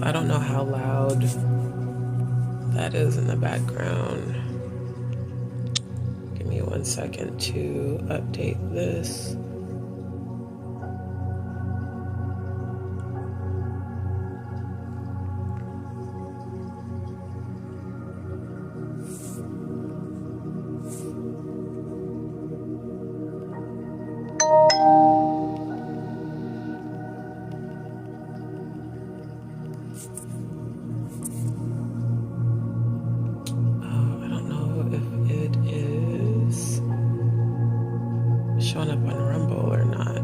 I don't know how loud that is in the background. Give me 1 second to update this. Showing up on Rumble or not.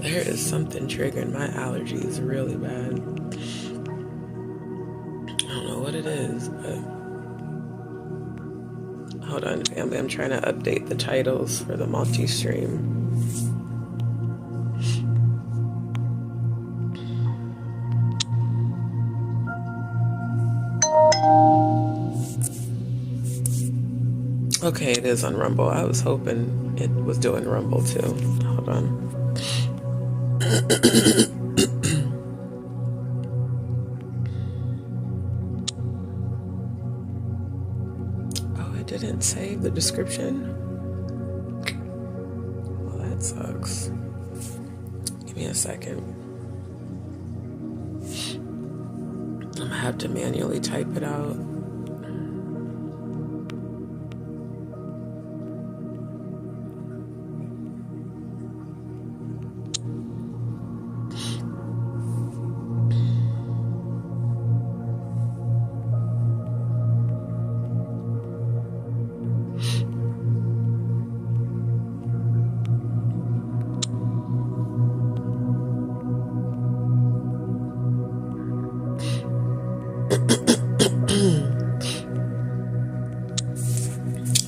There is something triggering my allergies really bad. I don't know what it is, but hold on, family. I'm trying to update the titles for the multi-stream. Okay, it is on Rumble. I was hoping it was doing Rumble too. Hold on. Oh, it didn't save the description? Well, that sucks. Give me a second. I'm gonna have to manually type it out.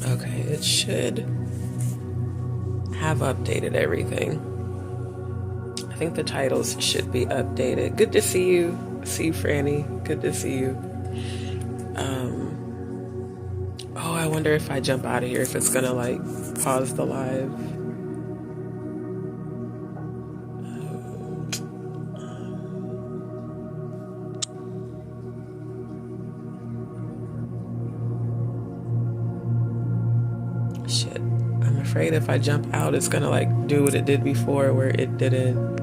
Okay, it should have updated everything. I think the titles should be updated. Good to see you. See you, Franny. Good to see you. Oh, I wonder if I jump out of here, if it's gonna like pause the live. Shit. I'm afraid if I jump out, it's gonna like do what it did before where it didn't.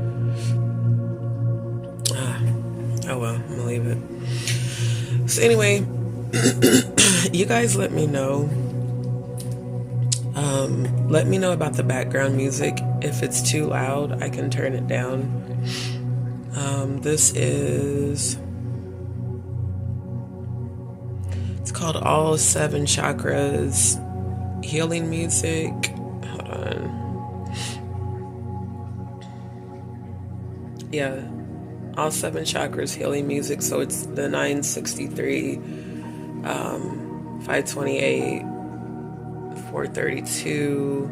Oh well, I'm gonna leave it. So anyway, you guys let me know. Let me know about the background music. If it's too loud, I can turn it down. This is, it's called All 7 Chakras Healing Music. Hold on. Yeah, All 7 Chakras Healing Music. So it's the 963, 528, 432,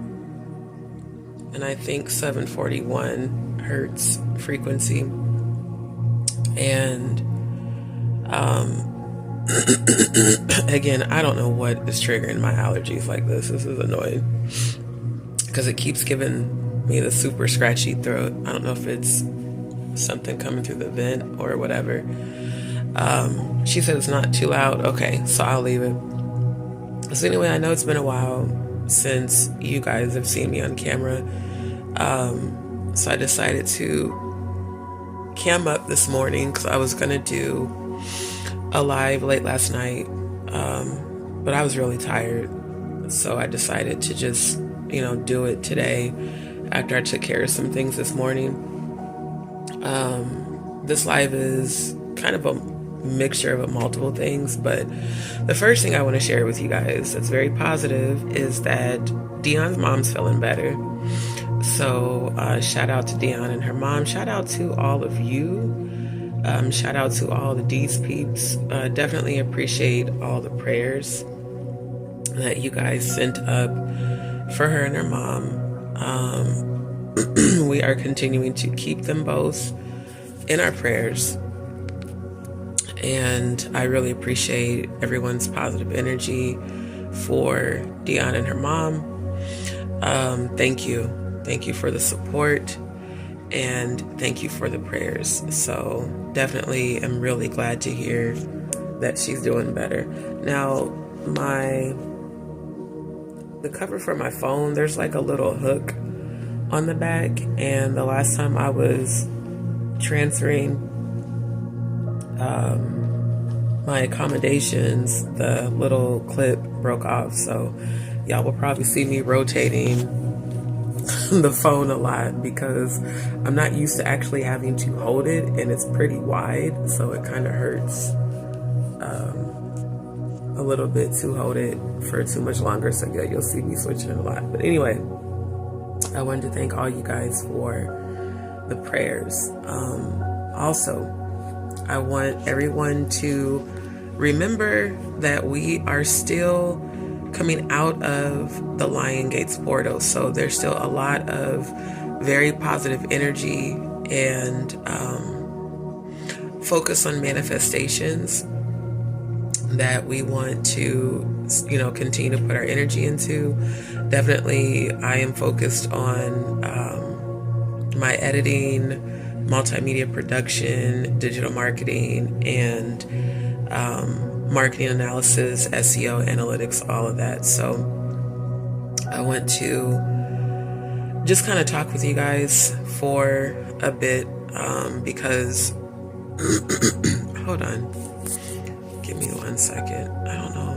and I think 741 hertz frequency. And again, I don't know what is triggering my allergies like this. This is annoying because it keeps giving me the super scratchy throat. I don't know if it's something coming through the vent or whatever. She said it's not too loud. Okay, so I'll leave it. So anyway, I know it's been a while since you guys have seen me on camera. So I decided to cam up this morning because I was gonna do a live late last night, but I was really tired, so I decided to just, do it today after I took care of some things this morning. This live is kind of a mixture of multiple things, but the first thing I want to share with you guys that's very positive is that Dion's mom's feeling better. So shout out to Dion and her mom. Shout out to all of you. Shout out to all the Dees peeps. Definitely appreciate all the prayers that you guys sent up for her and her mom. We are continuing to keep them both in our prayers. And I really appreciate everyone's positive energy for Deanna and her mom. Thank you. Thank you for the support. And thank you for the prayers. So definitely am really glad to hear that she's doing better. Now, the cover for my phone, there's like a little hook on the back. And the last time I was transferring my accommodations, the little clip broke off. So y'all will probably see me rotating the phone a lot because I'm not used to actually having to hold it, and it's pretty wide, so it kind of hurts a little bit to hold it for too much longer. So yeah, you'll see me switching a lot. But anyway, I wanted to thank all you guys for the prayers. Also, I want everyone to remember that we are still coming out of the Lion Gates portal. So there's still a lot of very positive energy and focus on manifestations that we want to, continue to put our energy into. Definitely, I am focused on my editing, multimedia production, digital marketing, and marketing analysis, SEO, analytics, all of that. So I want to just kind of talk with you guys for a bit because hold on, give me 1 second. I don't know.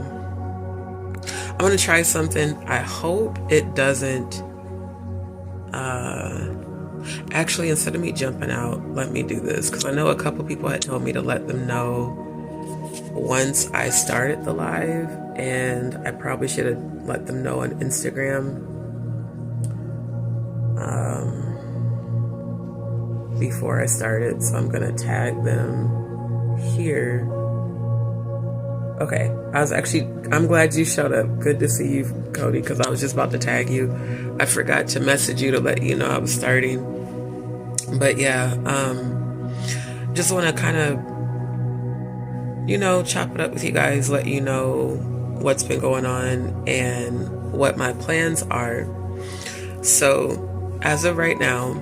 I'm going to try something. I hope it doesn't actually, instead of me jumping out, let me do this, because I know a couple people had told me to let them know once I started the live, and I probably should have let them know on Instagram before I started. So I'm gonna tag them here. Okay, I'm glad you showed up. Good to see you, Cody, because I was just about to tag you. I forgot to message you to let you know I was starting. But yeah, just want to kind of, chop it up with you guys, let you know what's been going on and what my plans are. So as of right now,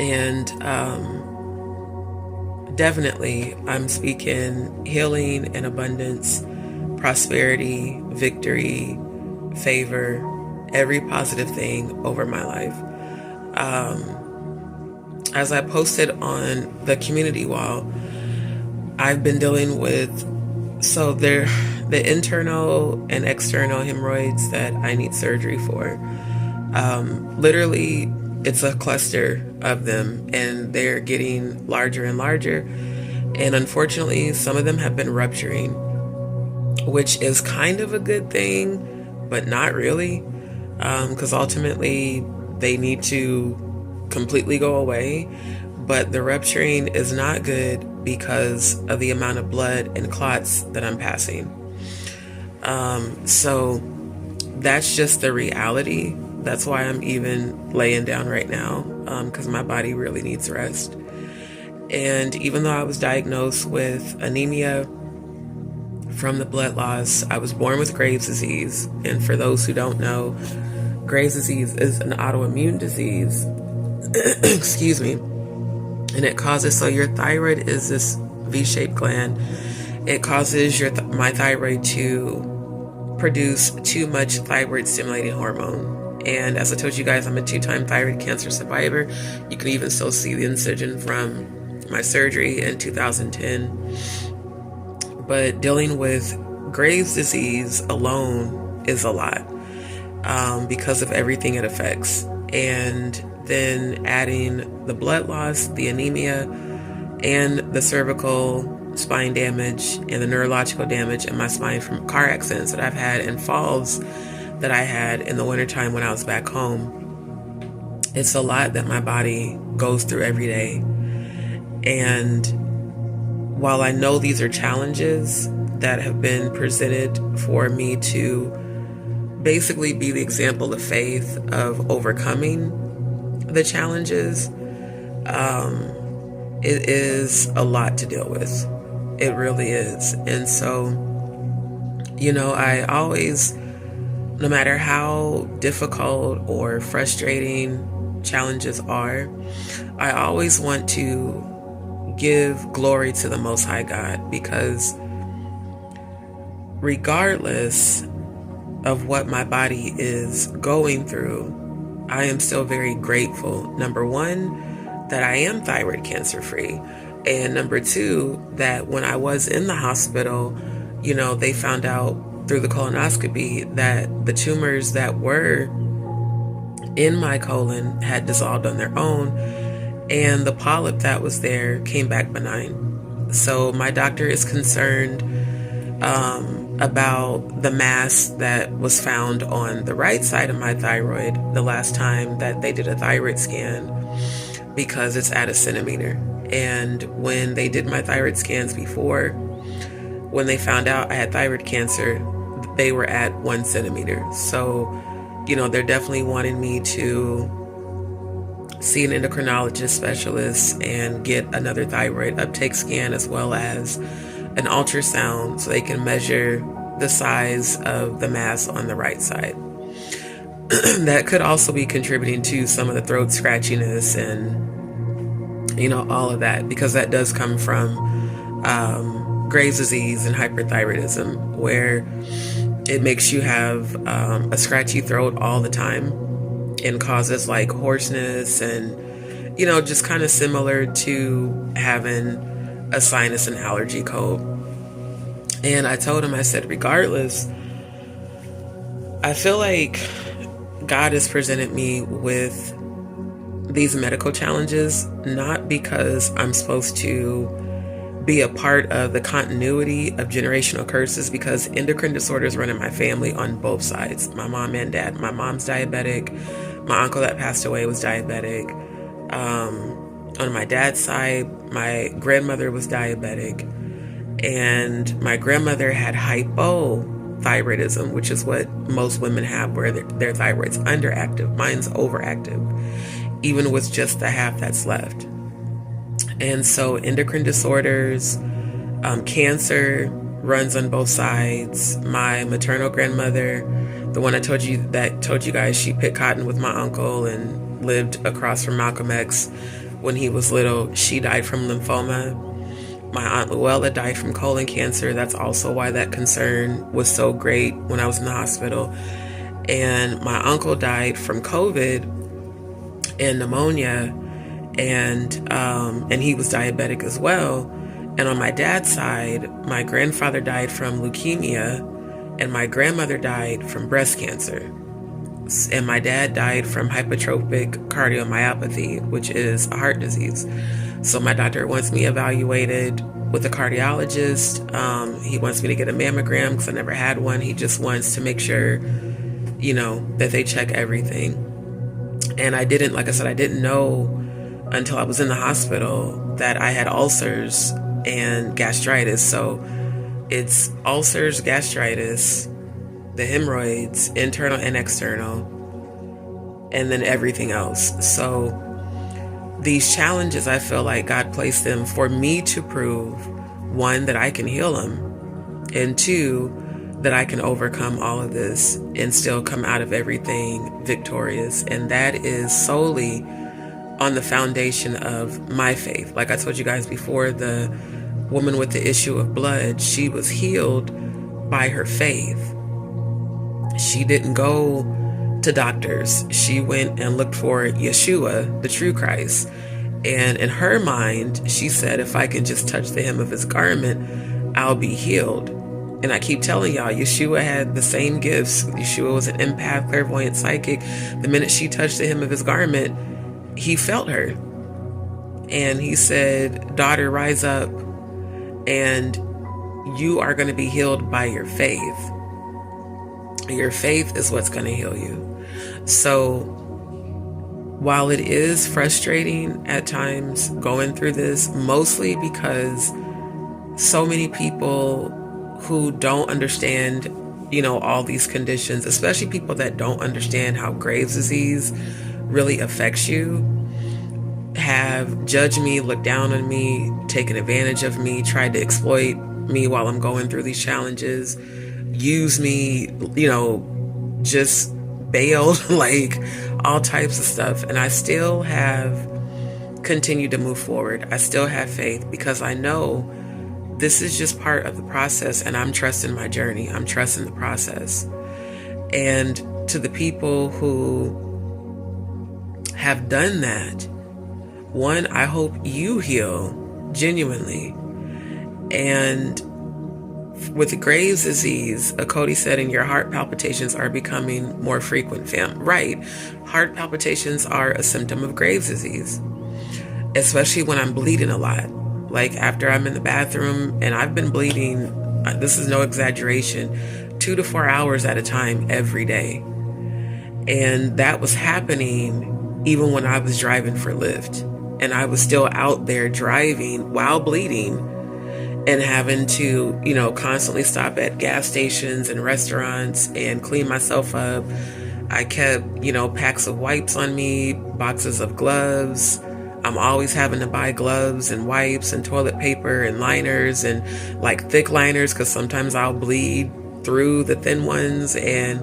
and definitely I'm speaking healing and abundance, prosperity, victory, favor, every positive thing over my life. As I posted on the community wall, I've been dealing with, the internal and external hemorrhoids that I need surgery for. Literally, it's a cluster of them, and they're getting larger and larger. And unfortunately, some of them have been rupturing, which is kind of a good thing, but not really, because ultimately they need to completely go away. But the rupturing is not good because of the amount of blood and clots that I'm passing. So that's just the reality. That's why I'm even laying down right now, because my body really needs rest. And even though I was diagnosed with anemia from the blood loss, I was born with Graves' disease. And for those who don't know, Graves' disease is an autoimmune disease. Excuse me. And it causes, so your thyroid is this V-shaped gland. It causes my thyroid to produce too much thyroid stimulating hormone. And as I told you guys, I'm a 2-time thyroid cancer survivor. You can even still see the incision from my surgery in 2010. But dealing with Graves' disease alone is a lot because of everything it affects. And then adding the blood loss, the anemia, and the cervical spine damage and the neurological damage in my spine from car accidents that I've had and falls that I had in the wintertime when I was back home. It's a lot that my body goes through every day. And while I know these are challenges that have been presented for me to basically be the example of faith of overcoming the challenges, it is a lot to deal with. It really is. And so, I always, no matter how difficult or frustrating challenges are, I always want to give glory to the Most High God, because regardless of what my body is going through, I am still very grateful. Number one, that I am thyroid cancer free. And number two, that when I was in the hospital, they found out through the colonoscopy that the tumors that were in my colon had dissolved on their own, and the polyp that was there came back benign. So my doctor is concerned about the mass that was found on the right side of my thyroid the last time that they did a thyroid scan, because it's at 1 centimeter. And when they did my thyroid scans before, when they found out I had thyroid cancer, they were at 1 centimeter. So, they're definitely wanting me to see an endocrinologist specialist and get another thyroid uptake scan, as well as an ultrasound, so they can measure the size of the mass on the right side. That could also be contributing to some of the throat scratchiness and all of that, because that does come from Graves' disease and hyperthyroidism, where it makes you have a scratchy throat all the time and causes like hoarseness and just kind of similar to having a sinus and allergy cold. And I told him, I said, regardless, I feel like God has presented me with these medical challenges not because I'm supposed to be a part of the continuity of generational curses, because endocrine disorders run in my family on both sides, my mom and dad. My mom's diabetic. My uncle that passed away was diabetic. On my dad's side, my grandmother was diabetic, and my grandmother had hypothyroidism, which is what most women have, where their thyroid's underactive. Mine's overactive, even with just the half that's left. And so endocrine disorders, cancer runs on both sides. My maternal grandmother, the one I told you guys, she picked cotton with my uncle and lived across from Malcolm X when he was little, she died from lymphoma. My Aunt Luella died from colon cancer. That's also why that concern was so great when I was in the hospital. And my uncle died from COVID and pneumonia, and he was diabetic as well. And on my dad's side, my grandfather died from leukemia, and my grandmother died from breast cancer. And my dad died from hypertrophic cardiomyopathy, which is a heart disease. So my doctor wants me evaluated with a cardiologist. He wants me to get a mammogram because I never had one. He just wants to make sure, that they check everything. And I didn't know until I was in the hospital that I had ulcers and gastritis. So it's ulcers, gastritis, the hemorrhoids, internal and external, and then everything else. So these challenges, I feel like God placed them for me to prove, one, that I can heal them, and two, that I can overcome all of this and still come out of everything victorious. And that is solely on the foundation of my faith. Like I told you guys before, the woman with the issue of blood, she was healed by her faith. She didn't go to doctors. She went and looked for Yeshua, the true Christ. And in her mind, she said, if I can just touch the hem of his garment, I'll be healed. And I keep telling y'all, Yeshua had the same gifts. Yeshua was an empath, clairvoyant, psychic. The minute she touched the hem of his garment, he felt her. And he said, daughter, rise up, and you are going to be healed by your faith. Your faith is what's going to heal you. So while it is frustrating at times going through this, mostly because so many people who don't understand, all these conditions, especially people that don't understand how Graves' disease really affects you, have judged me, looked down on me, taken advantage of me, tried to exploit me while I'm going through these challenges, use me, just bailed, like all types of stuff. And I still have continued to move forward. I still have faith because I know this is just part of the process, and I'm trusting my journey. I'm trusting the process. And to the people who have done that, one, I hope you heal genuinely. And with Graves' disease, Cody said, and your heart palpitations are becoming more frequent, fam. Right. Heart palpitations are a symptom of Graves' disease, especially when I'm bleeding a lot. Like after I'm in the bathroom and I've been bleeding, this is no exaggeration, 2 to 4 hours at a time every day. And that was happening even when I was driving for Lyft. And I was still out there driving while bleeding and having to, constantly stop at gas stations and restaurants and clean myself up. I kept, packs of wipes on me, boxes of gloves. I'm always having to buy gloves and wipes and toilet paper and liners and like thick liners because sometimes I'll bleed through the thin ones, and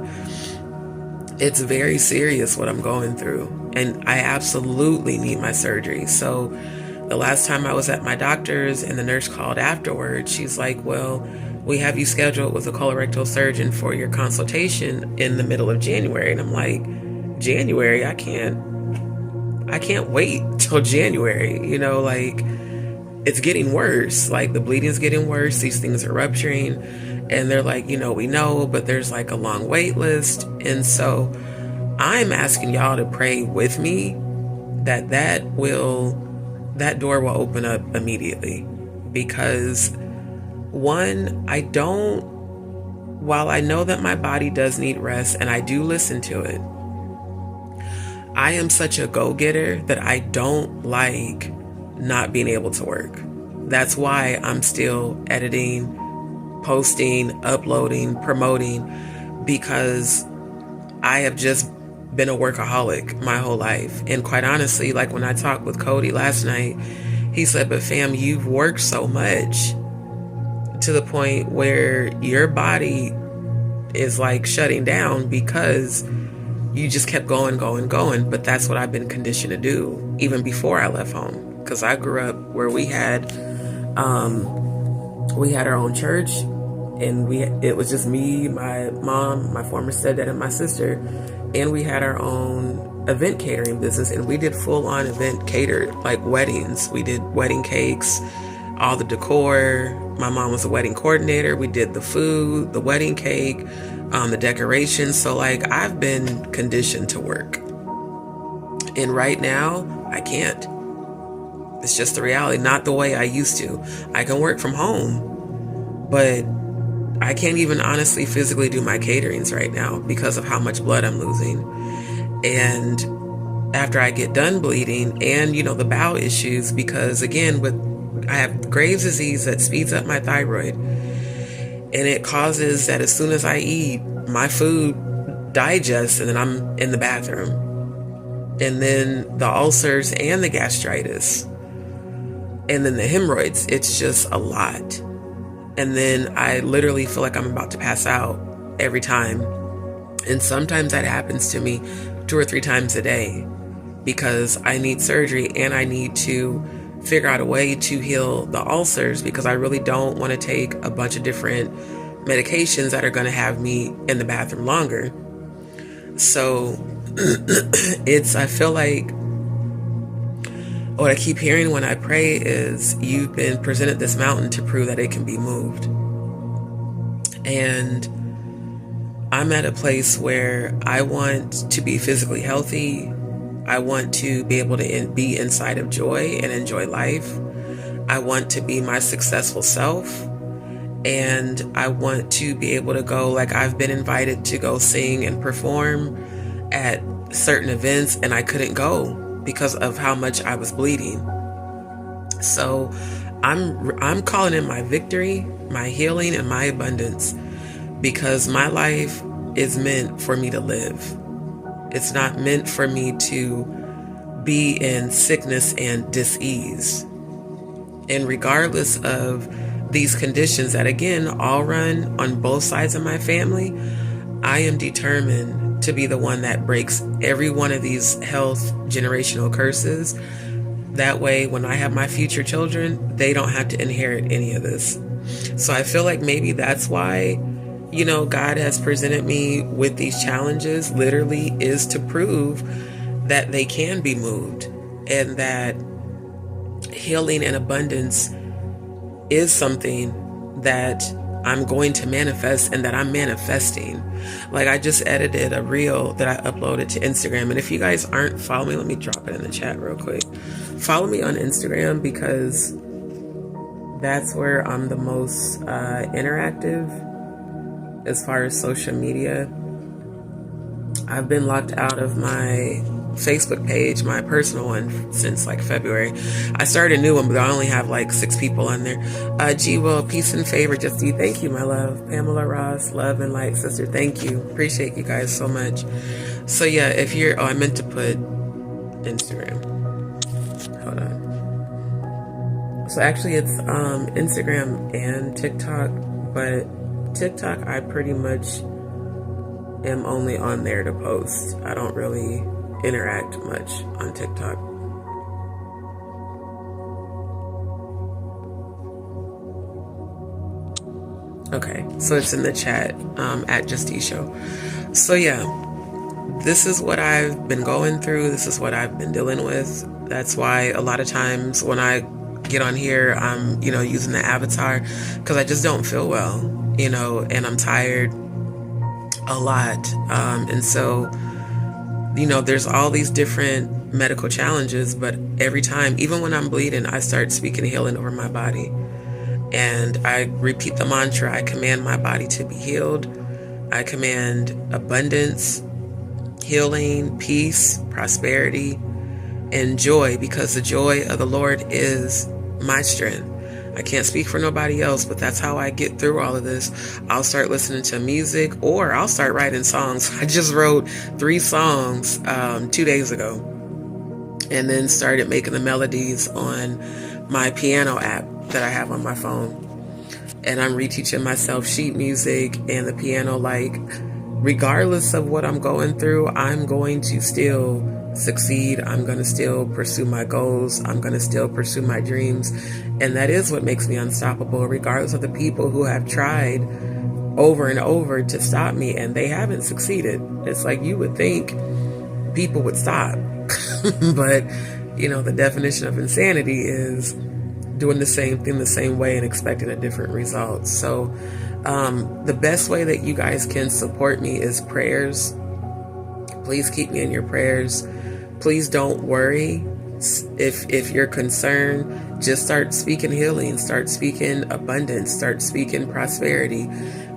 it's very serious what I'm going through. And I absolutely need my surgery. So the last time I was at my doctor's and the nurse called afterwards, she's like, well, we have you scheduled with a colorectal surgeon for your consultation in the middle of January. And I'm like, January? I can't wait till January, it's getting worse. Like the bleeding's getting worse. These things are rupturing. And they're like, we know, but there's like a long wait list. And so I'm asking y'all to pray with me that door will open up immediately. Because one, while I know that my body does need rest and I do listen to it, I am such a go-getter that I don't like not being able to work. That's why I'm still editing, posting, uploading, promoting, because I have just been a workaholic my whole life. And quite honestly, like when I talked with Cody last night, he said, but fam, you've worked so much to the point where your body is like shutting down because you just kept going. But that's what I've been conditioned to do even before I left home. Because I grew up where we had our own church, and it was just me, my mom, my former stepdad, and my sister, and we had our own event catering business, and we did full-on event catered, like weddings. We did wedding cakes, all the decor. My mom was a wedding coordinator. We did the food, the wedding cake, the decorations. So like I've been conditioned to work, and right now I can't. It's just the reality, not the way I used to. I can work from home, but I can't even honestly physically do my caterings right now because of how much blood I'm losing. And after I get done bleeding and, the bowel issues, because again, I have Graves' disease that speeds up my thyroid, and it causes that as soon as I eat, my food digests and then I'm in the bathroom. And then the ulcers and the gastritis, and then the hemorrhoids, it's just a lot. And then I literally feel like I'm about to pass out every time. And sometimes that happens to me 2 or 3 times a day because I need surgery and I need to figure out a way to heal the ulcers, because I really don't want to take a bunch of different medications that are going to have me in the bathroom longer. So I feel like what I keep hearing when I pray is, you've been presented this mountain to prove that it can be moved. And I'm at a place where I want to be physically healthy. I want to be able to be inside of joy and enjoy life. I want to be my successful self. And I want to be able to go, like I've been invited to go sing and perform at certain events and I couldn't go because of how much I was bleeding. So I'm calling in my victory, my healing, and my abundance, because my life is meant for me to live. It's not meant for me to be in sickness and dis-ease. And regardless of these conditions that, again, all run on both sides of my family, I am determined to be the one that breaks every one of these health generational curses. That way, when I have my future children, they don't have to inherit any of this. So I feel like maybe that's why, God has presented me with these challenges, literally, is to prove that they can be moved, and that healing and abundance is something that I'm going to manifest, and that I'm manifesting. Like, I just edited a reel that I uploaded to Instagram. And if you guys aren't following me, let me drop it in the chat real quick. Follow me on Instagram, because that's where I'm the most interactive as far as social media. I've been locked out of my Facebook page, my personal one, since like February. I started a new one, but I only have like 6 people on there. G Will, peace and favor, JustDee, thank you, my love. Pamela Ross, love and light, sister, thank you. Appreciate you guys so much. So yeah, if you're, I meant to put Instagram. Hold on. So actually it's Instagram and TikTok, but TikTok I pretty much am only on there to post. I don't really interact much on TikTok. Okay, so it's in the chat at JustDee Show. So yeah, this is what I've been going through. This is what I've been dealing with. That's why a lot of times when I get on here, I'm using the avatar, because I just don't feel well, and I'm tired a lot, and so there's all these different medical challenges, but every time, even when I'm bleeding, I start speaking healing over my body, and I repeat the mantra. I command my body to be healed. I command abundance, healing, peace, prosperity, and joy, because the joy of the Lord is my strength. I can't speak for nobody else, but that's how I get through all of this. I'll start listening to music, or I'll start writing songs. I just wrote 3 songs 2 days ago, and then started making the melodies on my piano app that I have on my phone. And I'm reteaching myself sheet music and the piano. Like, regardless of what I'm going through, I'm going to still succeed. I'm going to still pursue my goals. I'm going to still pursue my dreams. And that is what makes me unstoppable, regardless of the people who have tried over and over to stop me and they haven't succeeded. It's like, you would think people would stop. But, the definition of insanity is doing the same thing the same way and expecting a different result. So the best way that you guys can support me is prayers. Please keep me in your prayers. Please don't worry. If you're concerned, just start speaking healing, start speaking abundance, start speaking prosperity,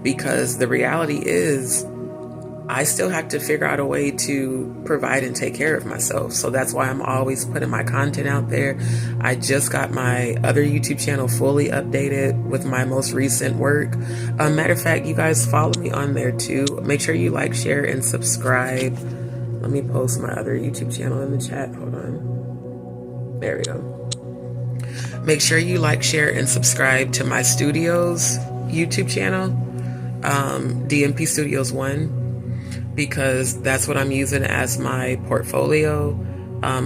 because the reality is I still have to figure out a way to provide and take care of myself. So that's why I'm always putting my content out there. I just got my other YouTube channel fully updated with my most recent work. Matter of fact, you guys follow me on there too. Make sure you like, share, and subscribe. Let me post my other YouTube channel in the chat. Hold on. There we go. Make sure you like, share, and subscribe to my studios YouTube channel, DMP Studios 1, because that's what I'm using as my portfolio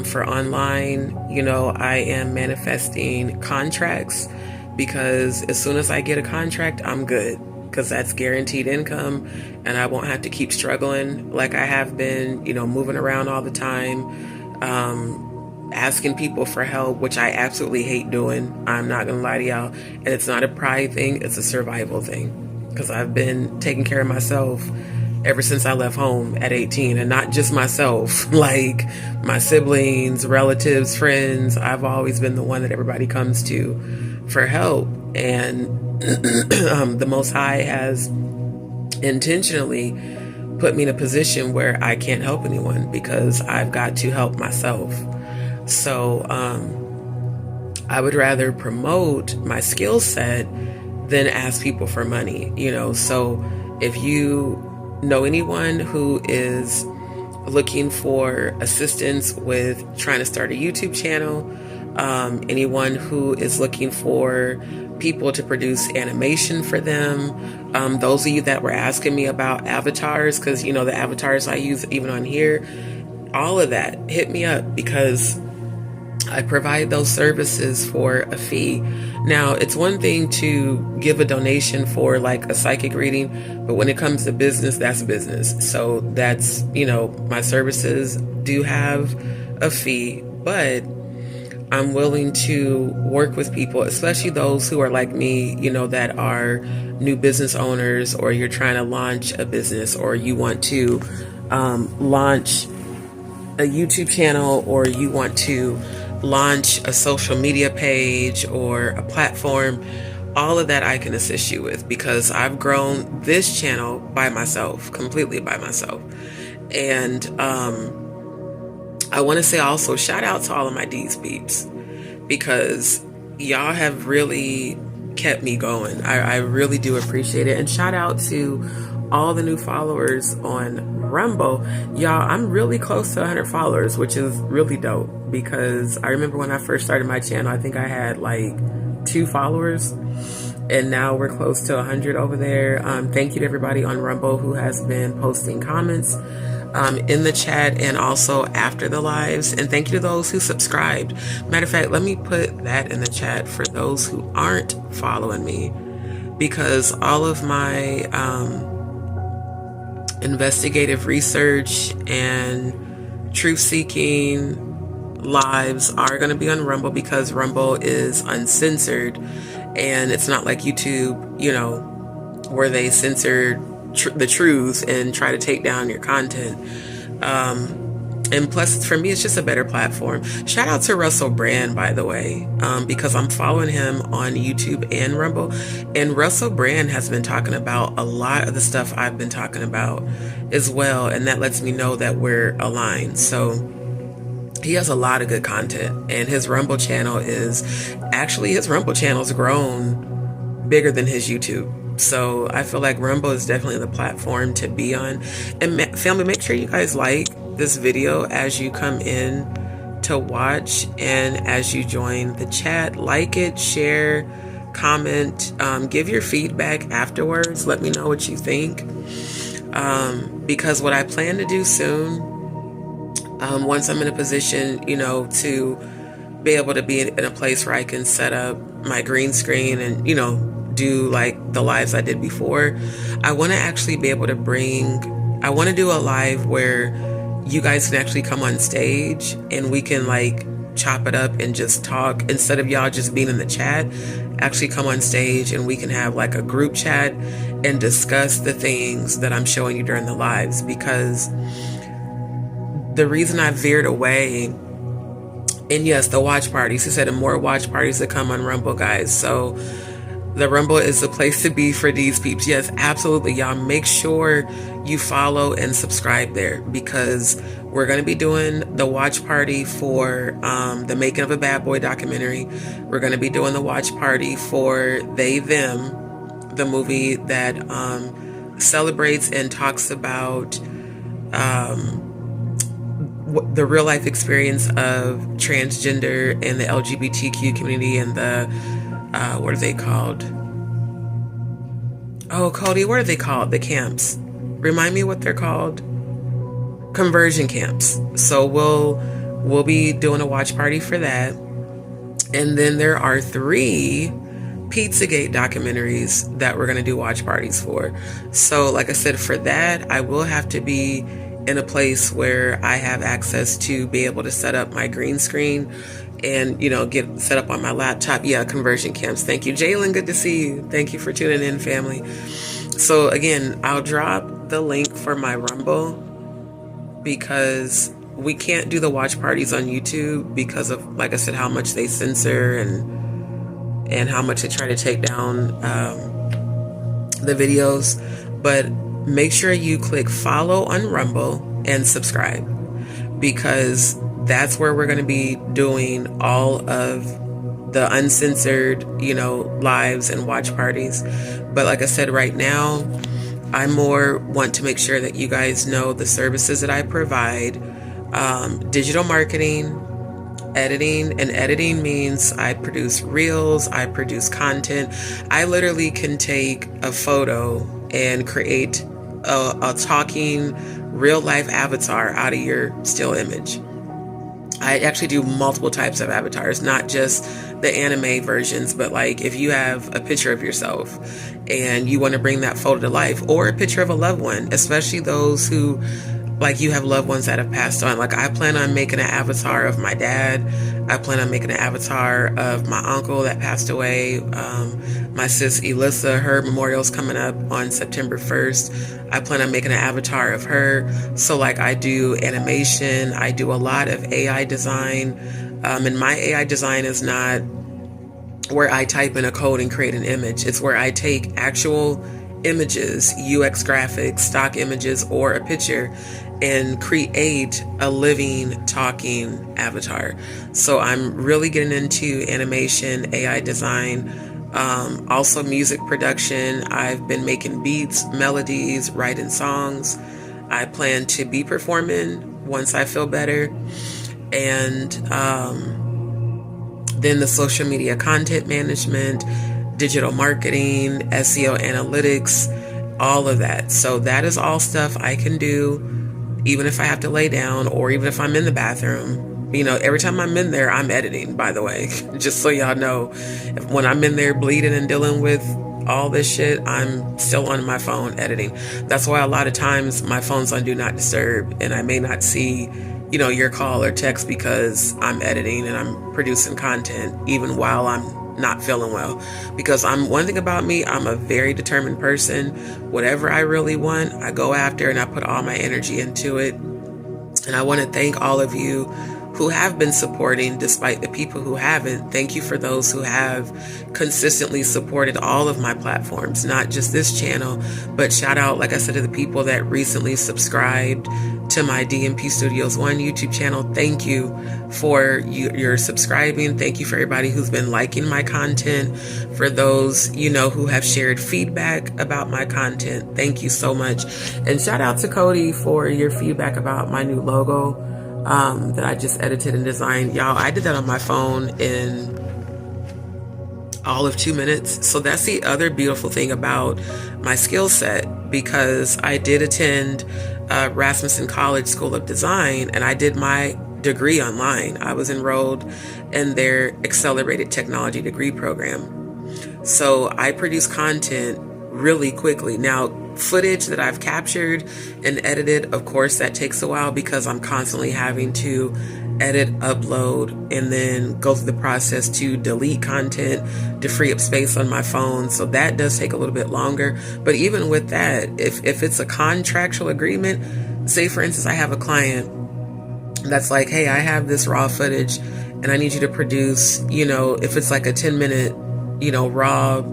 for online. I am manifesting contracts, because as soon as I get a contract, I'm good, because that's guaranteed income and I won't have to keep struggling like I have been, moving around all the time, asking people for help, which I absolutely hate doing. I'm not gonna lie to y'all. And it's not a pride thing, it's a survival thing, because I've been taking care of myself ever since I left home at 18, and not just myself, like my siblings, relatives, friends. I've always been the one that everybody comes to for help. And the Most High has intentionally put me in a position where I can't help anyone because I've got to help myself. So I would rather promote my skill set than ask people for money, you know. So if you know anyone who is looking for assistance with trying to start a YouTube channel, anyone who is looking for people to produce animation for them, those of you that were asking me about avatars, because you know the avatars I use even on here, all of that, hit me up because I provide those services for a fee. Now, it's one thing to give a donation for like a psychic reading, but when it comes to business, that's business. So that's, you know, my services do have a fee, but I'm willing to work with people, especially those who are like me, you know, that are new business owners, or you're trying to launch a business, or you want to launch a YouTube channel, or you want to launch a social media page or a platform. All of that I can assist you with because I've grown this channel by myself, completely by myself. And I want to say also shout out to all of my D's peeps because y'all have really kept me going. I really do appreciate it. And shout out to all the new followers on Rumble. Y'all, I'm really close to 100 followers, which is really dope because I remember when I first started my channel, I think I had like 2 followers, and now we're close to 100 over there. Thank you to everybody on Rumble who has been posting comments in the chat and also after the lives, and thank you to those who subscribed. Matter of fact, let me put that in the chat for those who aren't following me, because all of my investigative research and truth-seeking lives are going to be on Rumble because Rumble is uncensored, and it's not like YouTube, you know, where they censor the truth and try to take down your content. And plus, for me, it's just a better platform. Shout out to Russell Brand, by the way, because I'm following him on YouTube and Rumble. And Russell Brand has been talking about a lot of the stuff I've been talking about as well. And that lets me know that we're aligned. So he has a lot of good content. And his Rumble channel is grown bigger than his YouTube. So I feel like Rumble is definitely the platform to be on. And family, make sure you guys like this video as you come in to watch and as you join the chat. Like it, share, comment, give your feedback afterwards. Let me know what you think. Because what I plan to do soon, once I'm in a position, you know, to be able to be in a place where I can set up my green screen and, you know, do like the lives I did before, I want to actually be able to I want to do a live where you guys can actually come on stage and we can like chop it up and just talk instead of y'all just being in the chat. Actually come on stage and we can have like a group chat and discuss the things that I'm showing you during the lives, because the reason I veered away, and yes, the watch parties, he said, and more watch parties to come on Rumble, guys. So the Rumble is the place to be for these peeps. Yes, absolutely. Y'all make sure you follow and subscribe there, because we're going to be doing the watch party for the Making of a Bad Boy documentary. We're going to be doing the watch party for They Them, the movie that celebrates and talks about the real life experience of transgender and the LGBTQ community and the what are they called? Oh, Cody, what are they called? The camps. Remind me what they're called. Conversion camps. So we'll be doing a watch party for that. And then there are 3 Pizzagate documentaries that we're going to do watch parties for. So like I said, for that, I will have to be in a place where I have access to be able to set up my green screen and, you know, get set up on my laptop. Yeah, conversion camps. Thank you, Jalen. Good to see you. Thank you for tuning in, family. So again, I'll drop the link for my Rumble, because we can't do the watch parties on YouTube because of, like I said, how much they censor and how much they try to take down the videos. But make sure you click follow on Rumble and subscribe, because that's where we're going to be doing all of the uncensored, lives and watch parties. But like I said, right now, I more want to make sure that you guys know the services that I provide. Digital marketing, editing, and editing means I produce reels, I produce content. I literally can take a photo and create a talking real life avatar out of your still image. I actually do multiple types of avatars, not just the anime versions, but like if you have a picture of yourself and you want to bring that photo to life, or a picture of a loved one, especially those who, like, you have loved ones that have passed on. Like, I plan on making an avatar of my dad. I plan on making an avatar of my uncle that passed away. My sis Elissa, her memorial's coming up on September 1st. I plan on making an avatar of her. So like, I do animation. I do a lot of AI design. And my AI design is not where I type in a code and create an image. It's where I take actual images, UX graphics, stock images, or a picture, and create a living, talking avatar. So I'm really getting into animation, AI design, also music production. I've been making beats, melodies, writing songs. I plan to be performing once I feel better. And then the social media content management, digital marketing, SEO analytics, all of that. So that is all stuff I can do, even if I have to lay down, or even if I'm in the bathroom. Every time I'm in there, I'm editing, by the way, just so y'all know. When I'm in there bleeding and dealing with all this shit, I'm still on my phone editing. That's why a lot of times my phone's on do not disturb, and I may not see your call or text, because I'm editing and I'm producing content even while I'm not feeling well. Because one thing about me, I'm a very determined person. Whatever I really want, I go after, and I put all my energy into it. And I want to thank all of you who have been supporting, despite the people who haven't. Thank you for those who have consistently supported all of my platforms, not just this channel, but shout out, like I said, to the people that recently subscribed to my DMP Studios 1 YouTube channel. Thank you for your subscribing. Thank you for everybody who's been liking my content. For those, who have shared feedback about my content, thank you so much. And shout out to Cody for your feedback about my new logo that I just edited and designed. Y'all, I did that on my phone in all of 2 minutes. So that's the other beautiful thing about my skill set, because I did attend Rasmussen College School of Design, and I did my degree online. I was enrolled in their accelerated technology degree program. So I produce content really quickly. Now, footage that I've captured and edited, of course, that takes a while, because I'm constantly having to edit, upload, and then go through the process to delete content to free up space on my phone. So that does take a little bit longer. But even with that, if it's a contractual agreement, say for instance, I have a client that's like, hey, I have this raw footage and I need you to produce, if it's like a 10-minute, raw,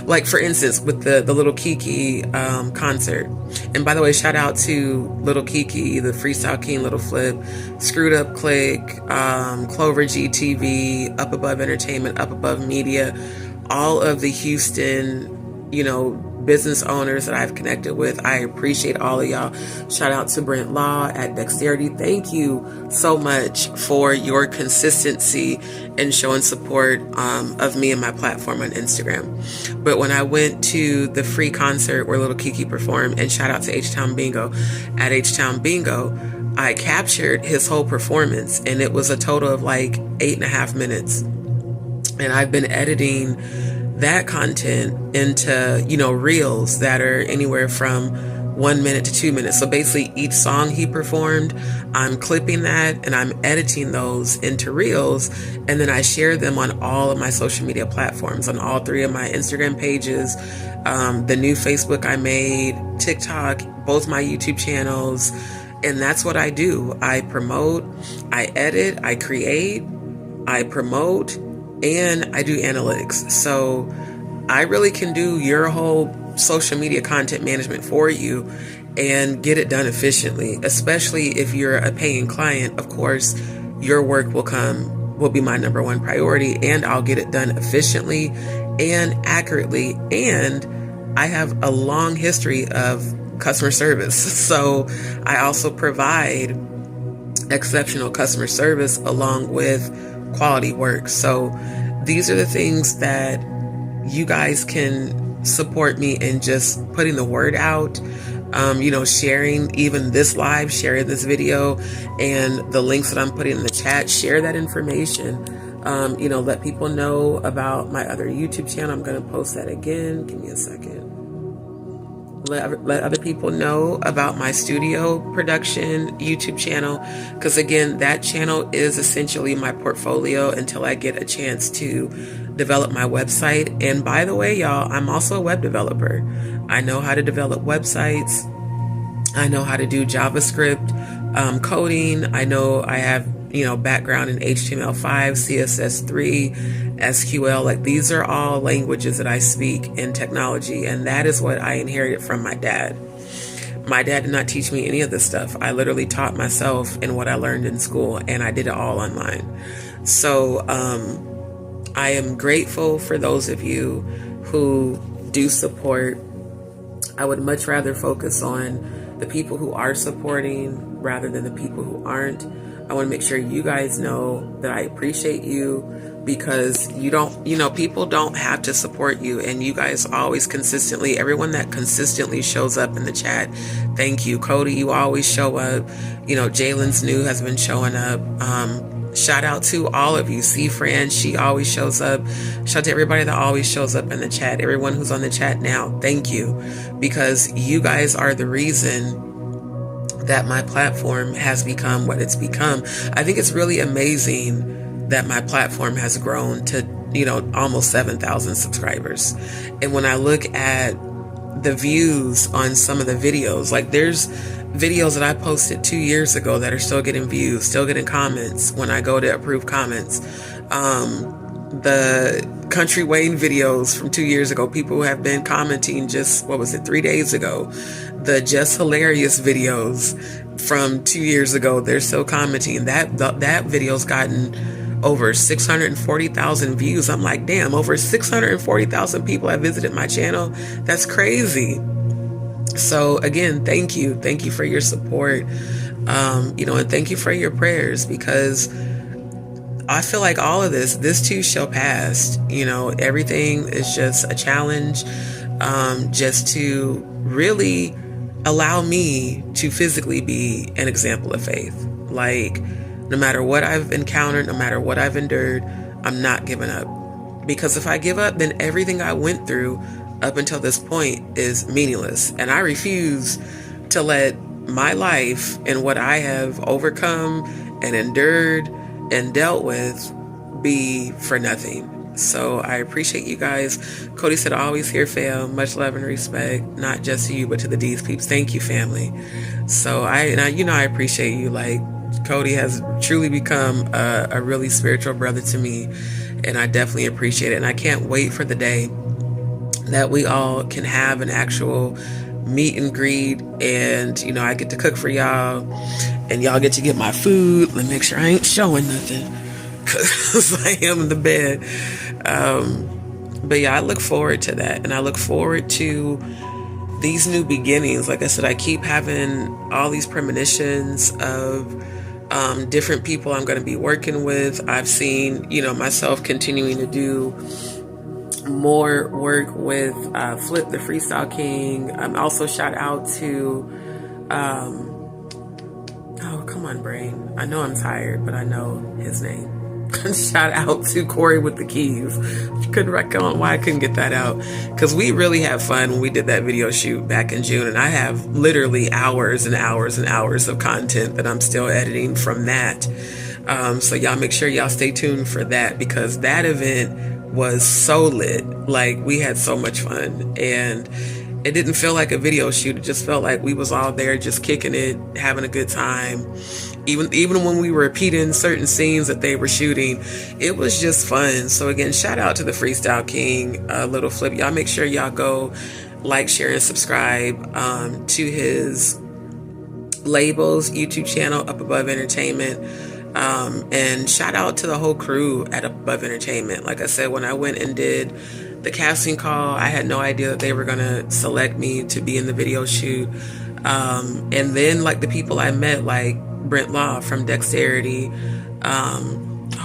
like for instance, with the Little Kiki concert. And by the way, shout out to Little Kiki, the Freestyle King, Little Flip, Screwed Up Click, Clover G TV, Up Above Entertainment, Up Above Media, all of the Houston, business owners that I've connected with. I appreciate all of y'all. Shout out to Brent Law at Dexterity. Thank you so much for your consistency and showing support of me and my platform on Instagram. But when I went to the free concert where Little Kiki performed, and shout out to H-Town Bingo, at H-Town Bingo, I captured his whole performance, and it was a total of like 8.5 minutes. And I've been editing that content into, reels that are anywhere from 1 minute to 2 minutes. So basically each song he performed, I'm clipping that and I'm editing those into reels. And then I share them on all of my social media platforms, on all 3 of my Instagram pages, the new Facebook I made, TikTok, both my YouTube channels. And that's what I do. I promote, I edit, I create, I promote, and I do analytics. So I really can do your whole social media content management for you and get it done efficiently, especially if you're a paying client. Of course, your work will be my number one priority, and I'll get it done efficiently and accurately. And I have a long history of customer service. So I also provide exceptional customer service along with quality work. So these are the things that you guys can support me in, just putting the word out, sharing even this live, sharing this video and the links that I'm putting in the chat, share that information. Let people know about my other YouTube channel. I'm going to post that again. Give me a second. Let other people know about my studio production YouTube channel, because again, that channel is essentially my portfolio until I get a chance to develop my website. And by the way, y'all, I'm also a web developer. I know how to develop websites. I know how to do JavaScript coding. I know I have background in HTML5, CSS3, SQL. Like, these are all languages that I speak in technology, and that is what I inherited from my dad. My dad did not teach me any of this stuff. I literally taught myself in what I learned in school, and I did it all online. So I am grateful for those of you who do support. I would much rather focus on the people who are supporting rather than the people who aren't. I want to make sure you guys know that I appreciate you, because people don't have to support you, and you guys always consistently, everyone that consistently shows up in the chat, thank you. Cody, you always show up. Jalen's new has been showing up. Shout out to all of you. C. Fran, she always shows up. Shout out to everybody that always shows up in the chat. Everyone who's on the chat now, thank you, because you guys are the reason that my platform has become what it's become. I think it's really amazing that my platform has grown to, almost 7,000 subscribers. And when I look at the views on some of the videos, like there's videos that I posted 2 years ago that are still getting views, still getting comments when I go to approve comments. The Country Wayne videos from 2 years ago, people have been commenting just, 3 days ago. The Just Hilarious videos from 2 years ago, they're still commenting. That video's gotten over 640,000 views. I'm like, damn, over 640,000 people have visited my channel. That's crazy. So again, thank you. Thank you for your support. And thank you for your prayers, because I feel like all of this too shall pass. Everything is just a challenge, just to really allow me to physically be an example of faith. Like, no matter what I've encountered, no matter what I've endured, I'm not giving up. Because if I give up, then everything I went through up until this point is meaningless. And I refuse to let my life and what I have overcome and endured and dealt with be for nothing. So I appreciate you guys. Cody said, always here, fam. Much love and respect, not just to you, but to the D's peeps. Thank you, family. So I appreciate you. Like, Cody has truly become a really spiritual brother to me, and I definitely appreciate it. And I can't wait for the day that we all can have an actual meet and greet, and I get to cook for y'all, and y'all get to get my food. Let me make sure I ain't showing nothing, because I am in the bed. But yeah, I look forward to that, and I look forward to these new beginnings. Like I said, I keep having all these premonitions of different people I'm going to be working with. I've seen, myself continuing to do more work with Flip the Freestyle King. Also shout out to oh, come on, brain. I know I'm tired, but I know his name. Shout out to Corey with the keys. Couldn't recall why I couldn't get that out, because we really had fun when we did that video shoot back in June, and I have literally hours and hours and hours of content that I'm still editing from that. So y'all make sure y'all stay tuned for that, because that event was so lit. Like, we had so much fun, and it didn't feel like a video shoot. It just felt like we was all there just kicking it, having a good time. Even when we were repeating certain scenes that they were shooting, it was just fun. So again, shout out to the Freestyle King, Little Flip. Y'all make sure y'all go like, share, and subscribe to his labels YouTube channel, Up Above Entertainment. And shout out to the whole crew at Above Entertainment. Like I said, when I went and did the casting call, I had no idea that they were gonna select me to be in the video shoot. And then like the people I met, like Brent Law from Dexterity,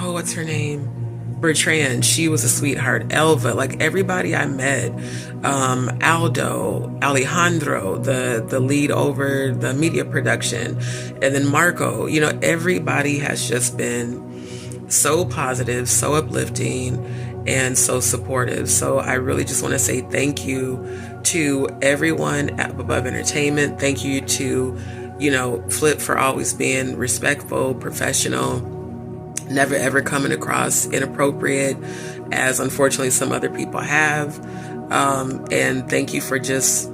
what's her name? Bertrand, she was a sweetheart. Elva, like everybody I met, Aldo, Alejandro, the lead over the media production, and then Marco, everybody has just been so positive, so uplifting, and so supportive. So I really just want to say thank you to everyone at Above Entertainment. Thank you to, Flip for always being respectful, professional, never ever coming across inappropriate, as unfortunately some other people have. And thank you for just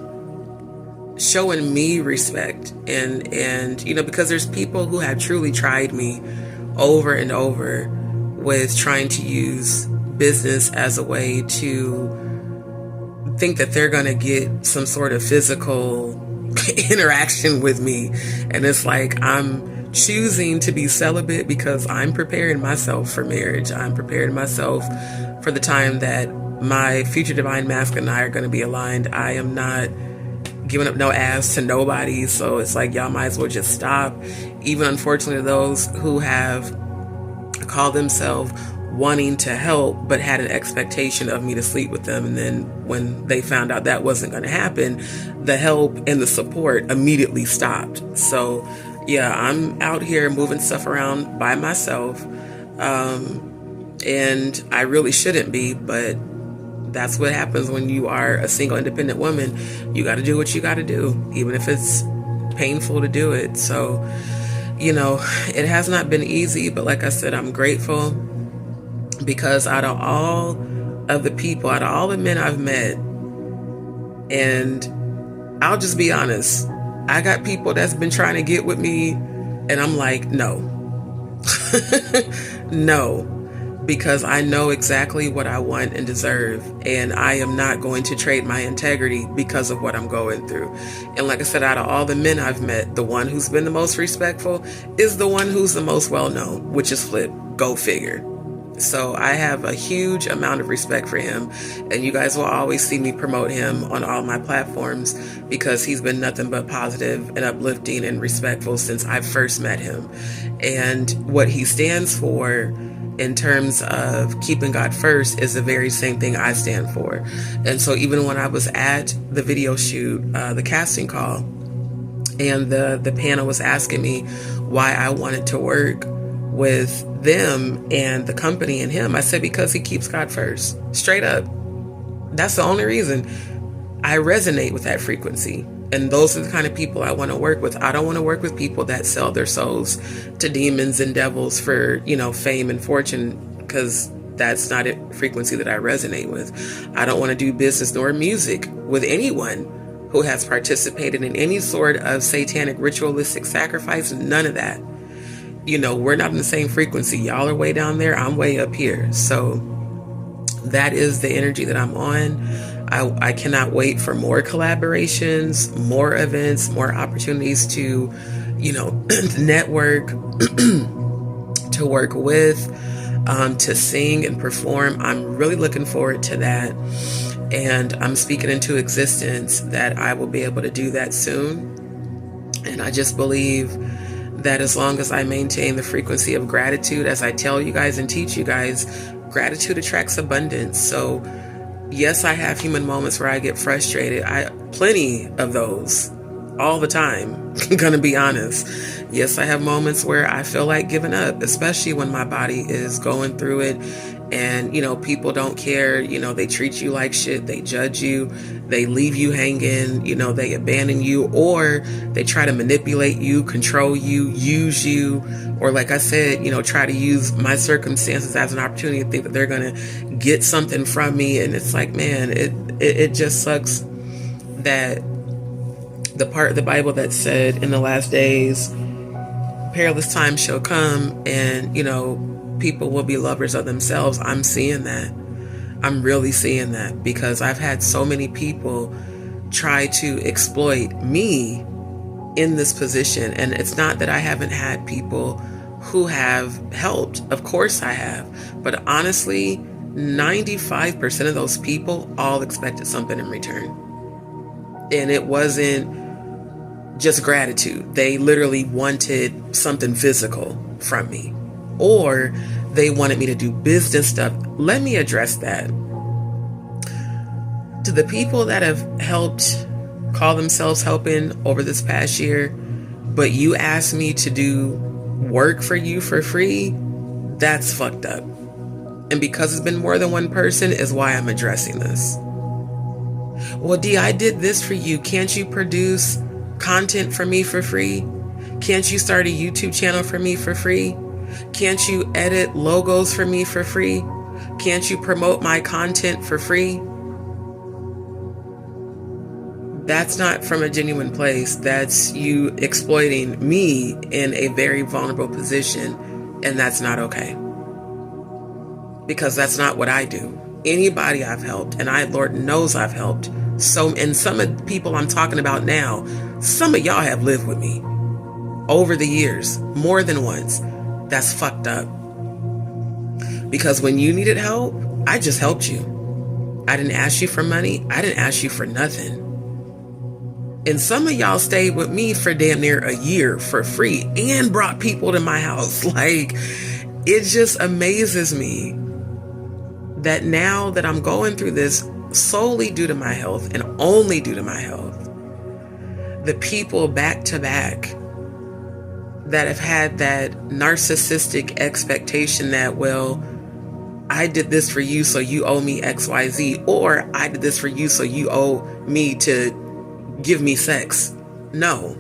showing me respect. And because there's people who have truly tried me over and over with trying to use business as a way to think that they're going to get some sort of physical interaction with me. And it's like, I'm choosing to be celibate because I'm preparing myself for marriage. I'm preparing myself for the time that my future divine masculine and I are going to be aligned. I am not giving up no ass to nobody. So it's like, y'all might as well just stop. Even unfortunately, those who have called themselves wanting to help but had an expectation of me to sleep with them, and then when they found out that wasn't going to happen, the help and the support immediately stopped. So yeah, I'm out here moving stuff around by myself, and I really shouldn't be, but that's what happens when you are a single independent woman. You got to do what you got to do, even if it's painful to do it. So it has not been easy, but like I said, I'm grateful, because out of all of the people, out of all the men I've met, and I'll just be honest, I got people that's been trying to get with me, and I'm like, no. No, because I know exactly what I want and deserve, and I am not going to trade my integrity because of what I'm going through. And like I said, out of all the men I've met, the one who's been the most respectful is the one who's the most well-known, which is Flip. Go figure. So I have a huge amount of respect for him, and you guys will always see me promote him on all my platforms, because he's been nothing but positive and uplifting and respectful since I first met him. And what he stands for in terms of keeping God first is the very same thing I stand for. And so even when I was at the video shoot, the casting call, and the panel was asking me why I wanted to work with them and the company and him, I said, because he keeps God first. Straight up. That's the only reason. I resonate with that frequency. And those are the kind of people I want to work with. I don't want to work with people that sell their souls to demons and devils for, fame and fortune, because that's not a frequency that I resonate with. I don't want to do business nor music with anyone who has participated in any sort of satanic ritualistic sacrifice. None of that. We're not in the same frequency. Y'all are way down there. I'm way up here. So that is the energy that I'm on. I cannot wait for more collaborations, more events, more opportunities to, network, to work with, to sing and perform. I'm really looking forward to that. And I'm speaking into existence that I will be able to do that soon. And I just believe that as long as I maintain the frequency of gratitude, as I tell you guys and teach you guys, gratitude attracts abundance. So yes, I have human moments where I get frustrated. Plenty of those all the time. I'm gonna be honest. Yes, I have moments where I feel like giving up, especially when my body is going through it and, people don't care. They treat you like shit. They judge you. They leave you hanging. They abandon you, or they try to manipulate you, control you, use you, or like I said, try to use my circumstances as an opportunity to think that they're going to get something from me. And it's like, man, it just sucks that the part of the Bible that said in the last days, perilous times shall come, and, people will be lovers of themselves. I'm seeing that. I'm really seeing that, because I've had so many people try to exploit me in this position. And it's not that I haven't had people who have helped. Of course I have. But honestly, 95% of those people all expected something in return. And it wasn't just gratitude. They literally wanted something physical from me, or they wanted me to do business stuff. Let me address that. To the people that have helped, call themselves helping over this past year, but you asked me to do work for you for free, that's fucked up. And because it's been more than one person is why I'm addressing this. Well, D, I did this for you. Can't you produce content for me for free? Can't you start a YouTube channel for me for free? Can't you edit logos for me for free? Can't you promote my content for free? That's not from a genuine place. That's you exploiting me in a very vulnerable position, and that's not okay. Because that's not what I do. Anybody I've helped, and Lord knows I've helped. So, and some of the people I'm talking about now, some of y'all have lived with me over the years, more than once. That's fucked up. Because when you needed help, I just helped you. I didn't ask you for money. I didn't ask you for nothing. And some of y'all stayed with me for damn near a year for free and brought people to my house. Like, it just amazes me that now that I'm going through this solely due to my health and only due to my health, the people back to back that have had that narcissistic expectation that, well, I did this for you, so you owe me XYZ, or I did this for you, so you owe me to give me sex. No.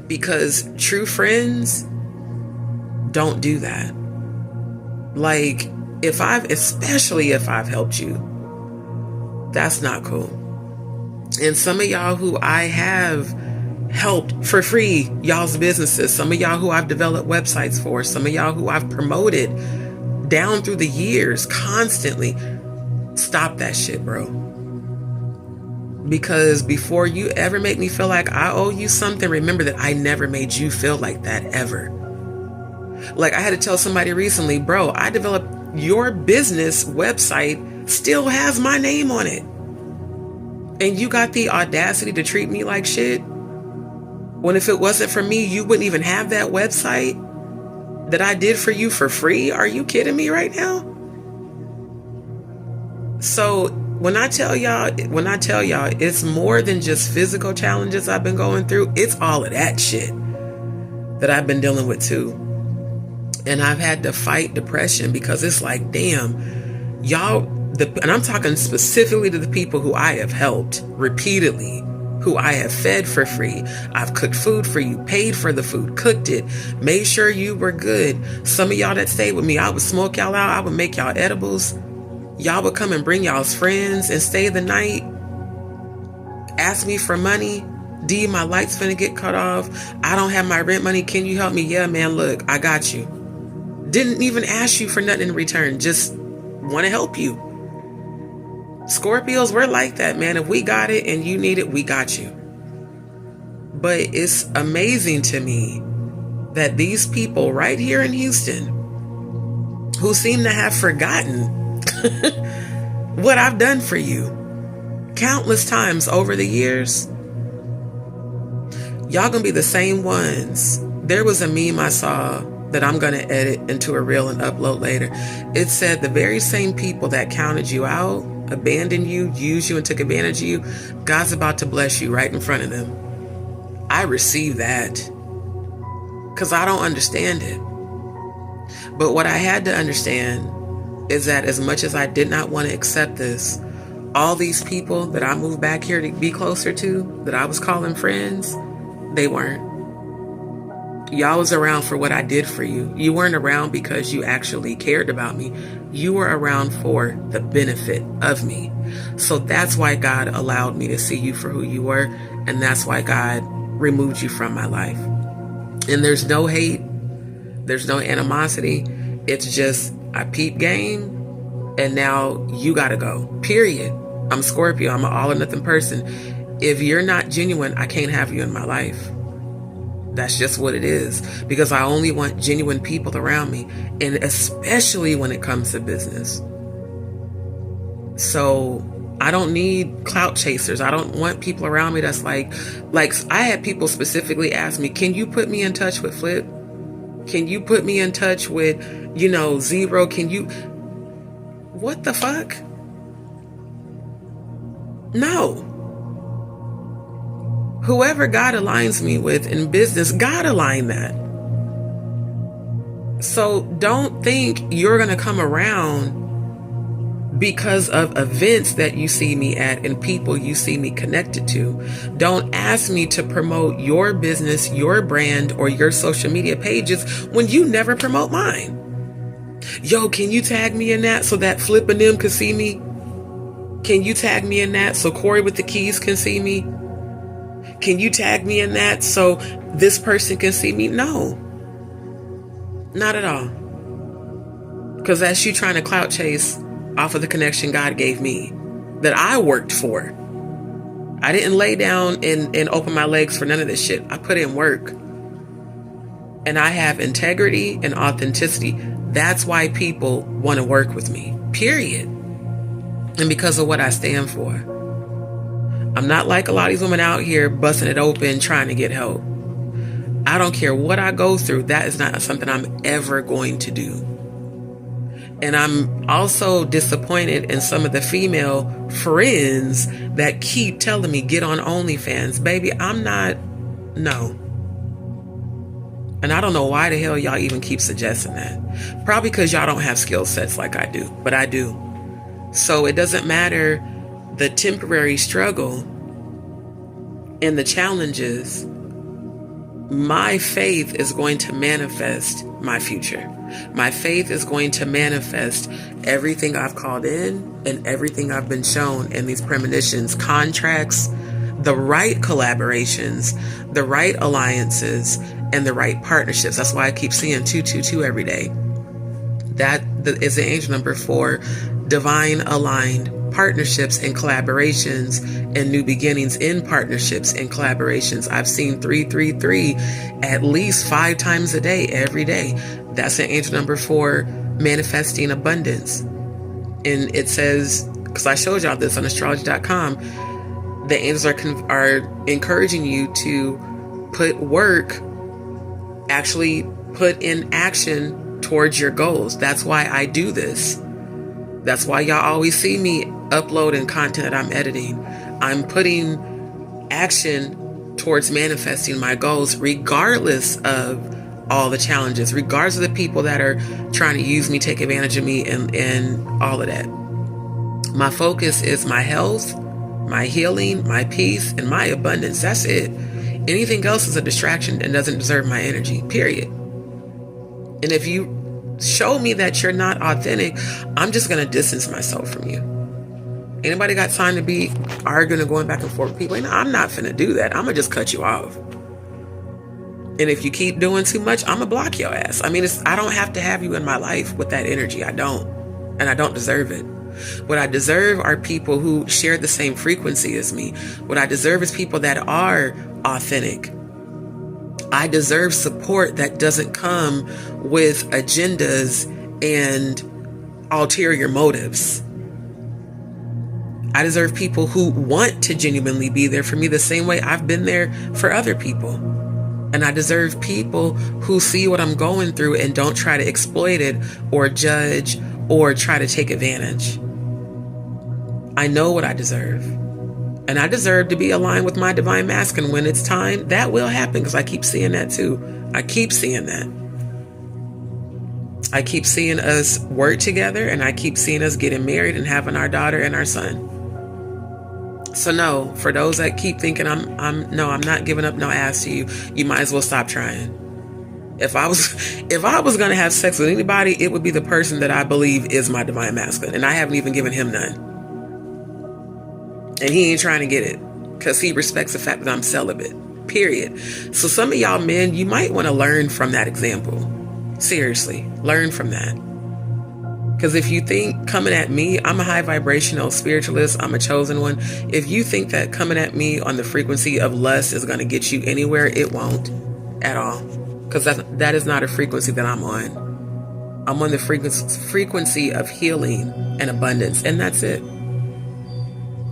Because true friends don't do that. Like, especially if I've helped you, that's not cool. And some of y'all who I have helped for free, y'all's businesses, some of y'all who I've developed websites for, some of y'all who I've promoted down through the years constantly, stop that shit, bro. Because before you ever make me feel like I owe you something, remember that I never made you feel like that ever. Like, I had to tell somebody recently, bro, I developed your business website, still has my name on it. And you got the audacity to treat me like shit? When if it wasn't for me, you wouldn't even have that website that I did for you for free? Are you kidding me right now? So when I tell y'all, it's more than just physical challenges I've been going through. It's all of that shit that I've been dealing with too. And I've had to fight depression because it's like, damn, y'all, and I'm talking specifically to the people who I have helped repeatedly, who I have fed for free. I've cooked food for you, paid for the food, cooked it, made sure you were good. Some of y'all that stayed with me, I would smoke y'all out. I would make y'all edibles. Y'all would come and bring y'all's friends and stay the night. Ask me for money. D, my light's finna get cut off. I don't have my rent money. Can you help me? Yeah, man, look, I got you. Didn't even ask you for nothing in return. Just want to help you. Scorpios, we're like that, man. If we got it and you need it, we got you. But it's amazing to me that these people right here in Houston who seem to have forgotten what I've done for you countless times over the years, y'all gonna be the same ones. There was a meme I saw that I'm gonna edit into a reel and upload later. It said the very same people that counted you out, abandoned you, used you, and took advantage of you, God's about to bless you right in front of them. I received that because I don't understand it. But what I had to understand is that as much as I did not want to accept this, all these people that I moved back here to be closer to, that I was calling friends, they weren't. Y'all was around for what I did for you. You weren't around because you actually cared about me. You were around for the benefit of me. So that's why God allowed me to see you for who you were. And that's why God removed you from my life. And there's no hate. There's no animosity. It's just I peep game. And now you gotta go. Period. I'm Scorpio. I'm an all or nothing person. If you're not genuine, I can't have you in my life. That's just what it is, because I only want genuine people around me, and especially when it comes to business. So I don't need clout chasers. I don't want people around me that's like I had people specifically ask me, can you put me in touch with Flip? Can you put me in touch with, Zero? Can you? What the fuck? No. Whoever God aligns me with in business, God align that. So don't think you're going to come around because of events that you see me at and people you see me connected to. Don't ask me to promote your business, your brand, or your social media pages when you never promote mine. Yo, can you tag me in that so that Flip and them can see me? Can you tag me in that so Corey with the keys can see me? Can you tag me in that so this person can see me? No, not at all. Because that's you trying to clout chase off of the connection God gave me that I worked for. I didn't lay down and open my legs for none of this shit. I put in work. And I have integrity and authenticity. That's why people want to work with me, period. And because of what I stand for. I'm not like a lot of these women out here busting it open trying to get help. I don't care what I go through. That is not something I'm ever going to do. And I'm also disappointed in some of the female friends that keep telling me, get on OnlyFans. Baby, I'm not, no. And I don't know why the hell y'all even keep suggesting that. Probably because y'all don't have skill sets like I do, but I do. So it doesn't matter the temporary struggle and the challenges. My faith is going to manifest my future. My faith is going to manifest everything I've called in and everything I've been shown in these premonitions, contracts, the right collaborations, the right alliances, and the right partnerships. That's why I keep seeing 222 every day. That is the angel number for divine aligned partnerships and collaborations and new beginnings in partnerships and collaborations. I've seen 333 at least 5 times a day, every day. That's an angel number for manifesting abundance. And it says, because I showed y'all this on astrology.com, the angels are encouraging you to put work, actually put in action towards your goals. That's why I do this. That's why y'all always see me uploading content that I'm editing. I'm putting action towards manifesting my goals, regardless of all the challenges, regardless of the people that are trying to use me, take advantage of me, and all of that. My focus is my health, my healing, my peace, and my abundance. That's it. Anything else is a distraction and doesn't deserve my energy, period. And if you show me that you're not authentic, I'm just going to distance myself from you. Anybody got time to be arguing and going back and forth with people? I'm not finna do that. I'm going to just cut you off. And if you keep doing too much, I'm going to block your ass. I mean, I don't have to have you in my life with that energy. I don't. And I don't deserve it. What I deserve are people who share the same frequency as me. What I deserve is people that are authentic. I deserve support that doesn't come with agendas and ulterior motives. I deserve people who want to genuinely be there for me the same way I've been there for other people. And I deserve people who see what I'm going through and don't try to exploit it or judge or try to take advantage. I know what I deserve. And I deserve to be aligned with my divine masculine. When it's time, that will happen, because I keep seeing that too. I keep seeing that. I keep seeing us work together, and I keep seeing us getting married and having our daughter and our son. So no, for those that keep thinking I'm not giving up no ass to you, you might as well stop trying. If I was going to have sex with anybody, it would be the person that I believe is my divine masculine, and I haven't even given him none. And he ain't trying to get it because he respects the fact that I'm celibate, period. So some of y'all men, you might want to learn from that example. Seriously, learn from that. Because if you think coming at me, I'm a high vibrational spiritualist, I'm a chosen one. If you think that coming at me on the frequency of lust is going to get you anywhere, it won't at all. Because that is not a frequency that I'm on. I'm on the frequency of healing and abundance. And that's it.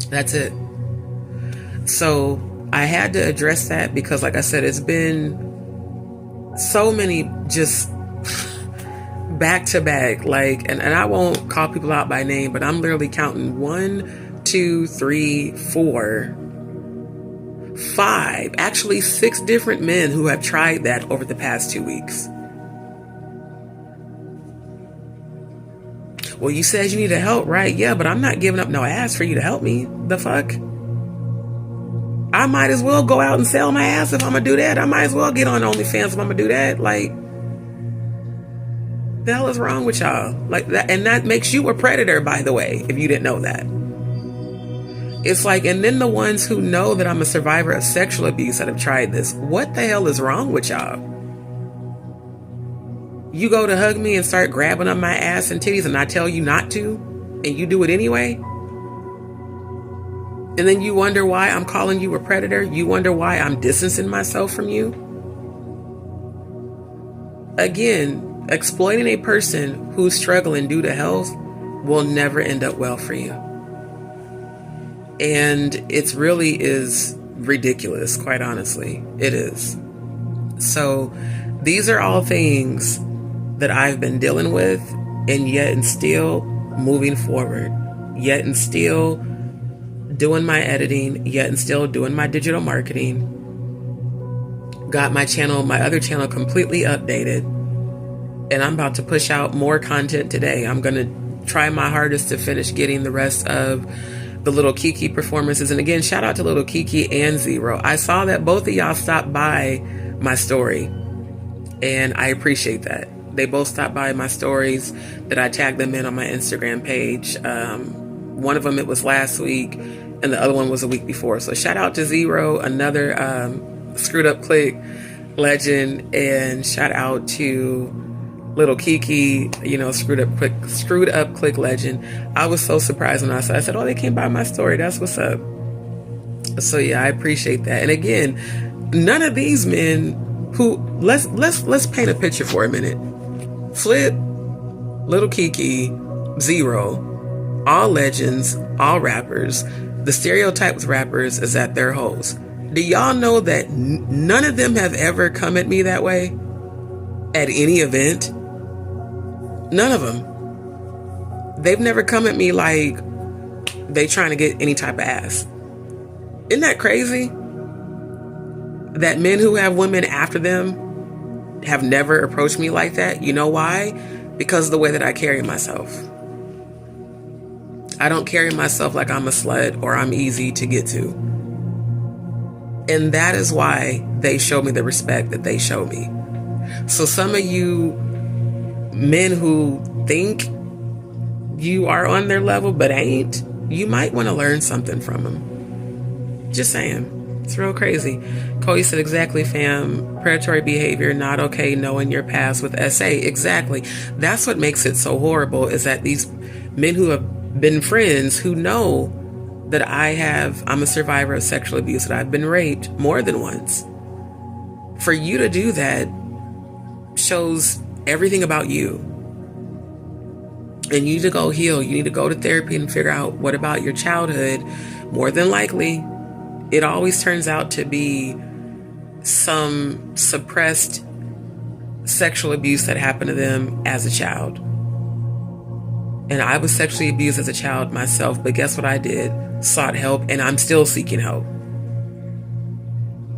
That's it. So I had to address that because, like I said, it's been so many just back to back, like, and I won't call people out by name, but I'm literally counting 1, 2, 3, 4, 5, actually 6 different men who have tried that over the past 2 weeks. Well, you said you needed help, right? Yeah, but I'm not giving up no ass for you to help me. The fuck? I might as well go out and sell my ass if I'm gonna do that. I might as well get on OnlyFans if I'm gonna do that. Like, the hell is wrong with y'all? Like that, and that makes you a predator, by the way, if you didn't know that. It's like, and then the ones who know that I'm a survivor of sexual abuse that have tried this. What the hell is wrong with y'all? You go to hug me and start grabbing on my ass and titties and I tell you not to, and you do it anyway? And then you wonder why I'm calling you a predator? You wonder why I'm distancing myself from you? Again, exploiting a person who's struggling due to health will never end up well for you. And it really is ridiculous, quite honestly. It is. So these are all things that I've been dealing with, and yet and still moving forward, yet and still doing my editing, yet and still doing my digital marketing. Got my channel, my other channel completely updated, and I'm about to push out more content today. I'm going to try my hardest to finish getting the rest of the Little Kiki performances. And again, shout out to Little Kiki and Zero. I saw that both of y'all stopped by my story, and I appreciate that. They both stopped by my stories that I tagged them in on my Instagram page. One of them, it was last week, and the other one was a week before. So shout out to Zero, another Screwed Up Click legend, and shout out to Little Kiki, you know, Screwed Up Click legend. I was so surprised when I said, oh, they came by my story. That's what's up. So yeah, I appreciate that. And again, none of these men who, let's paint a picture for a minute. Flip, Little Kiki, Zero, all legends, all rappers. The stereotype with rappers is that they're hoes. Do y'all know that none of them have ever come at me that way at any event? None of them. They've never come at me like they trying to get any type of ass. Isn't that crazy? That men who have women after them have never approached me like that. You know why? Because of the way that I carry myself. I don't carry myself like I'm a slut or I'm easy to get to. And that is why they show me the respect that they show me. So some of you men who think you are on their level but ain't, you might want to learn something from them. Just saying. It's real crazy. Cody said, exactly, fam. Predatory behavior, not okay, knowing your past with SA. Exactly. That's what makes it so horrible, is that these men who have been friends who know that I'm a survivor of sexual abuse, that I've been raped more than once. For you to do that shows everything about you. And you need to go heal. You need to go to therapy and figure out what about your childhood. More than likely, it always turns out to be some suppressed sexual abuse that happened to them as a child. And I was sexually abused as a child myself, but guess what I did? Sought help, and I'm still seeking help.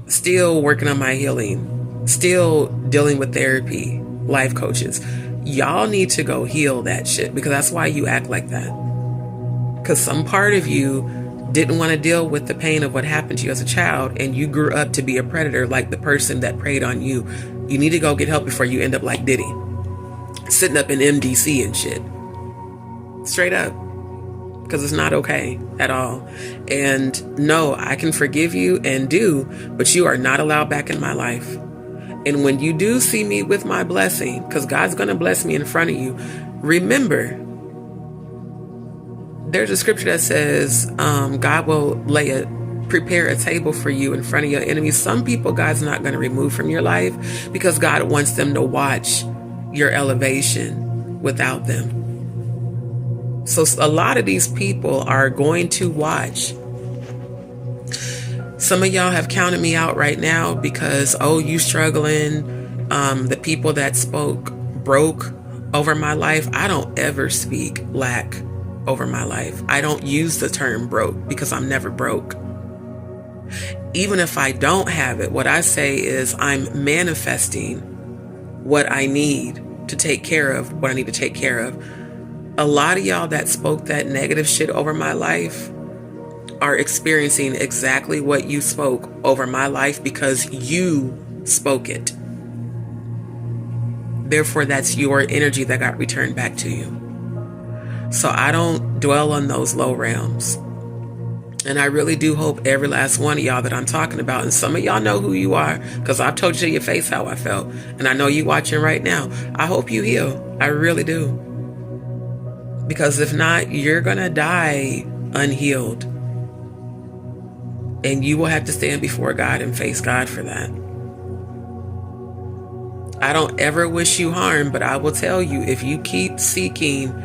Still working on my healing. Still dealing with therapy, life coaches. Y'all need to go heal that shit, because that's why you act like that. Because some part of you didn't want to deal with the pain of what happened to you as a child, and you grew up to be a predator like the person that preyed on you. You need to go get help before you end up like Diddy, sitting up in MDC and shit. Straight up. Because it's not okay at all. And no, I can forgive you and do, but you are not allowed back in my life. And when you do see me with my blessing, because God's going to bless me in front of you, remember there's a scripture that says, God will prepare a table for you in front of your enemies. Some people God's not going to remove from your life because God wants them to watch your elevation without them. So a lot of these people are going to watch. Some of y'all have counted me out right now because, oh, you struggling. The people that spoke broke over my life. I don't ever speak lack over my life. I don't use the term broke because I'm never broke. Even if I don't have it, what I say is I'm manifesting what I need to take care of, what I need to take care of. A lot of y'all that spoke that negative shit over my life are experiencing exactly what you spoke over my life because you spoke it. Therefore, that's your energy that got returned back to you. So I don't dwell on those low realms. And I really do hope every last one of y'all that I'm talking about, and some of y'all know who you are, because I've told you to your face how I felt. And I know you watching right now. I hope you heal. I really do. Because if not, you're going to die unhealed. And you will have to stand before God and face God for that. I don't ever wish you harm, but I will tell you, if you keep seeking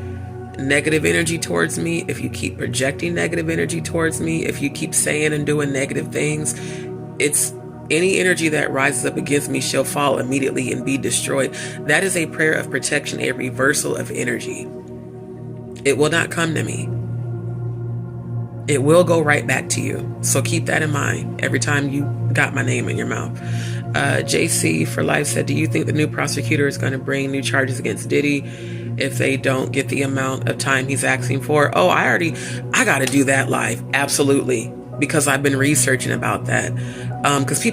negative energy towards me, if you keep projecting negative energy towards me, if you keep saying and doing negative things, it's any energy that rises up against me shall fall immediately and be destroyed. That is a prayer of protection, a reversal of energy. It will not come to me. It will go right back to you. So keep that in mind every time you got my name in your mouth. JC for Life said, do you think the new prosecutor is going to bring new charges against Diddy if they don't get the amount of time he's asking for? Oh, I got to do that live. Absolutely. Because I've been researching about that. Because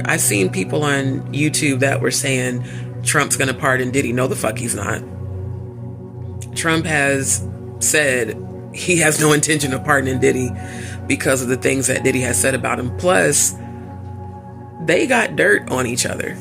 I seen people on YouTube that were saying Trump's going to pardon Diddy. No, the fuck he's not. Trump has said he has no intention of pardoning Diddy because of the things that Diddy has said about him. Plus, they got dirt on each other.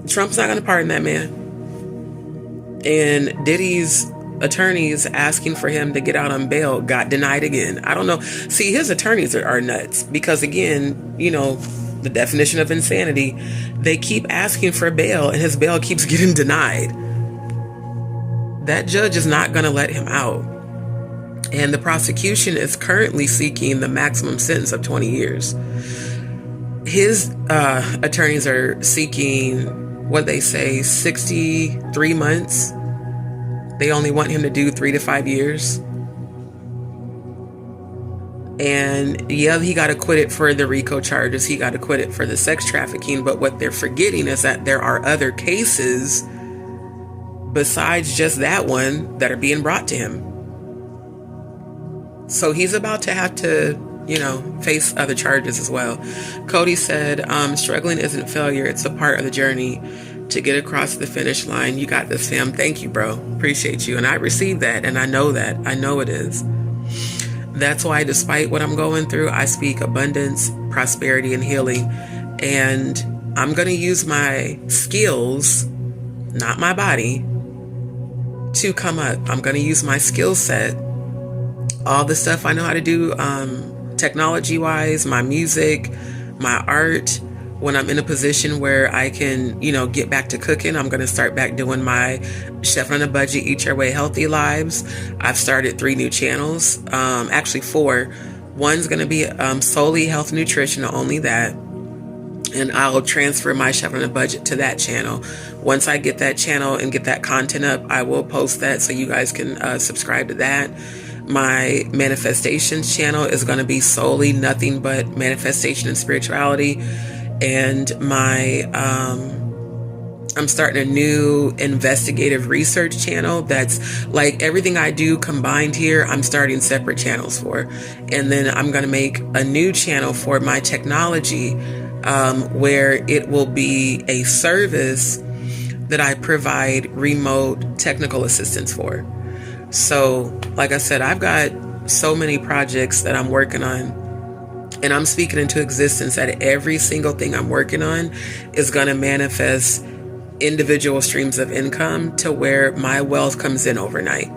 Trump's not going to pardon that man. And Diddy's attorneys asking for him to get out on bail got denied again. I don't know. See, his attorneys are nuts because, again, you know, the definition of insanity, they keep asking for bail and his bail keeps getting denied. That judge is not going to let him out. And the prosecution is currently seeking the maximum sentence of 20 years. His attorneys are seeking, what they say, 63 months. They only want him to do 3 to 5 years. And yeah, he got acquitted for the RICO charges. He got acquitted for the sex trafficking. But what they're forgetting is that there are other cases besides just that one that are being brought to him. So he's about to have to, face other charges as well. Cody said, struggling isn't failure. It's a part of the journey to get across the finish line. You got this, fam. Thank you, bro. Appreciate you. And I received that. And I know that. I know it is. That's why, despite what I'm going through, I speak abundance, prosperity, and healing. And I'm going to use my skills, not my body, to come up. I'm going to use my skill set, all the stuff I know how to do, technology wise, my music, my art. When I'm in a position where I can, get back to cooking, I'm going to start back doing my Chef on a Budget, Eat Your Way Healthy lives. I've started 3 new channels, actually 4. One's going to be solely health nutrition, only that. And I'll transfer my Chef on a Budget to that channel. Once I get that channel and get that content up, I will post that so you guys can subscribe to that. My manifestations channel is going to be solely nothing but manifestation and spirituality. And I'm starting a new investigative research channel that's like everything I do combined here. I'm starting separate channels for. And then I'm going to make a new channel for my technology, where it will be a service that I provide remote technical assistance for. So, like I said, I've got so many projects that I'm working on, and I'm speaking into existence that every single thing I'm working on is going to manifest individual streams of income to where my wealth comes in overnight.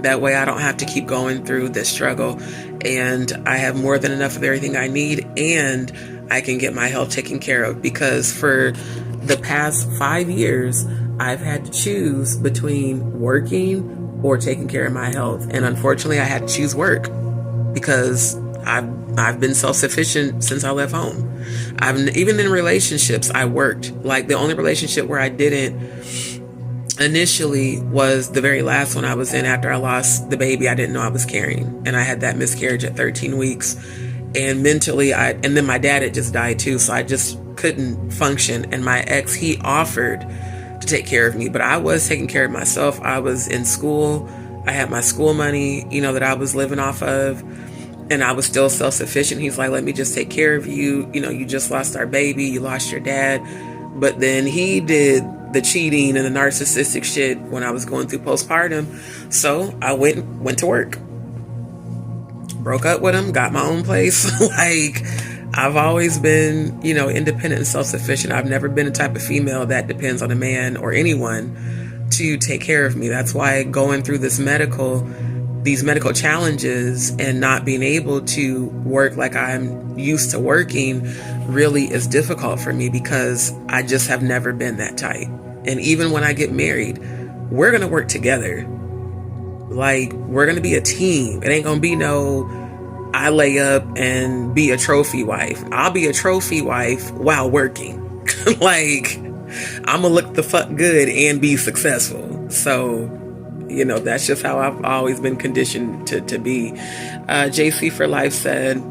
That way I don't have to keep going through this struggle, and I have more than enough of everything I need, and I can get my health taken care of. Because for the past 5 years, I've had to choose between working or taking care of my health. And unfortunately, I had to choose work because I've been self-sufficient since I left home. Even in relationships, I worked. Like, the only relationship where I didn't initially was the very last one I was in after I lost the baby I didn't know I was carrying. And I had that miscarriage at 13 weeks. And mentally, and then my dad had just died too, so I just couldn't function. And my ex, he offered to take care of me, but I was taking care of myself. I was in school. I had my school money, that I was living off of. And I was still self-sufficient. He's like, let me just take care of you. You just lost our baby. You lost your dad. But then he did the cheating and the narcissistic shit when I was going through postpartum. So I went to work. Broke up with him, got my own place. Like, I've always been, independent and self-sufficient. I've never been the type of female that depends on a man or anyone to take care of me. That's why going through these medical challenges and not being able to work like I'm used to working really is difficult for me, because I just have never been that type. And even when I get married, we're going to work together. Like, we're going to be a team. It ain't going to be no, I lay up and be a trophy wife. I'll be a trophy wife while working. Like, I'm going to look the fuck good and be successful. So, that's just how I've always been conditioned to be. JC for Life said,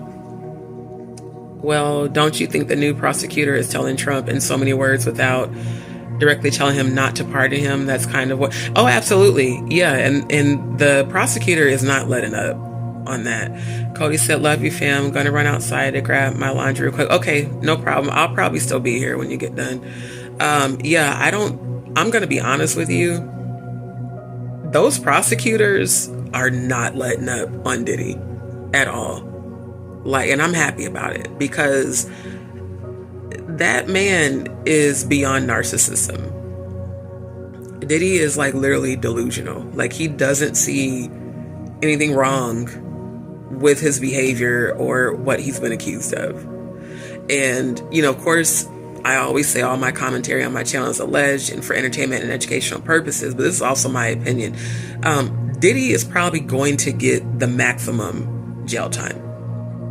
well, don't you think the new prosecutor is telling Trump in so many words without directly telling him not to pardon him? That's kind of what... Oh, absolutely. Yeah. And the prosecutor is not letting up on that. Cody said, love you, fam. I'm going to run outside to grab my laundry real quick. Okay, no problem. I'll probably still be here when you get done. I'm going to be honest with you. Those prosecutors are not letting up on Diddy at all. Like, and I'm happy about it, because that man is beyond narcissism. Diddy is like literally delusional. Like, he doesn't see anything wrong with his behavior or what he's been accused of. And, of course, I always say all my commentary on my channel is alleged and for entertainment and educational purposes, but this is also my opinion. Diddy is probably going to get the maximum jail time,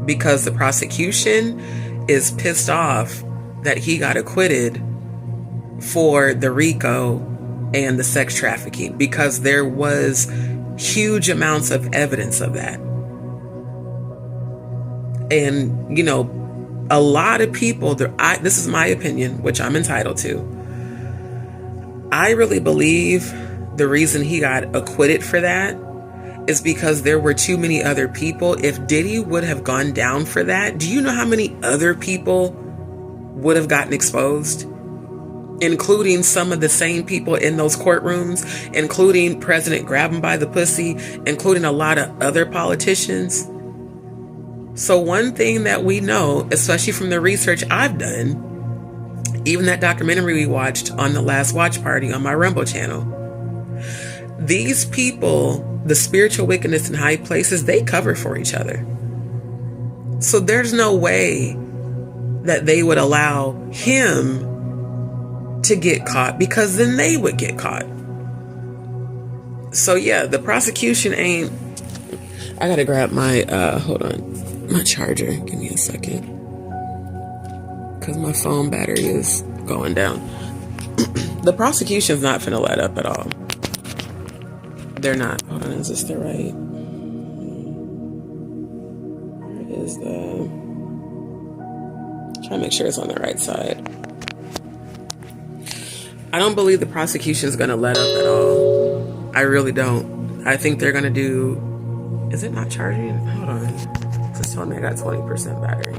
because the prosecution is pissed off that he got acquitted for the RICO and the sex trafficking, because there was huge amounts of evidence of that. And, a lot of people, this is my opinion, which I'm entitled to. I really believe the reason he got acquitted for that is because there were too many other people. If Diddy would have gone down for that, do you know how many other people would have gotten exposed? Including some of the same people in those courtrooms, including President Grab him by the pussy, including a lot of other politicians. So one thing that we know, especially from the research I've done, even that documentary we watched on the last watch party on my Rumble channel, these people, the spiritual wickedness in high places, they cover for each other. So there's no way that they would allow him to get caught, because then they would get caught. So yeah, the prosecution ain't... I gotta grab my, hold on, my charger. Give me a second, because my phone battery is going down. The prosecution's not finna let up at all. They're not. Hold on, is this the right? Where is the... Try to make sure it's on the right side. I don't believe the prosecution's gonna let up at all. I really don't. I think they're gonna do... Is it not charging? Hold on. It's telling me I got 20% battery.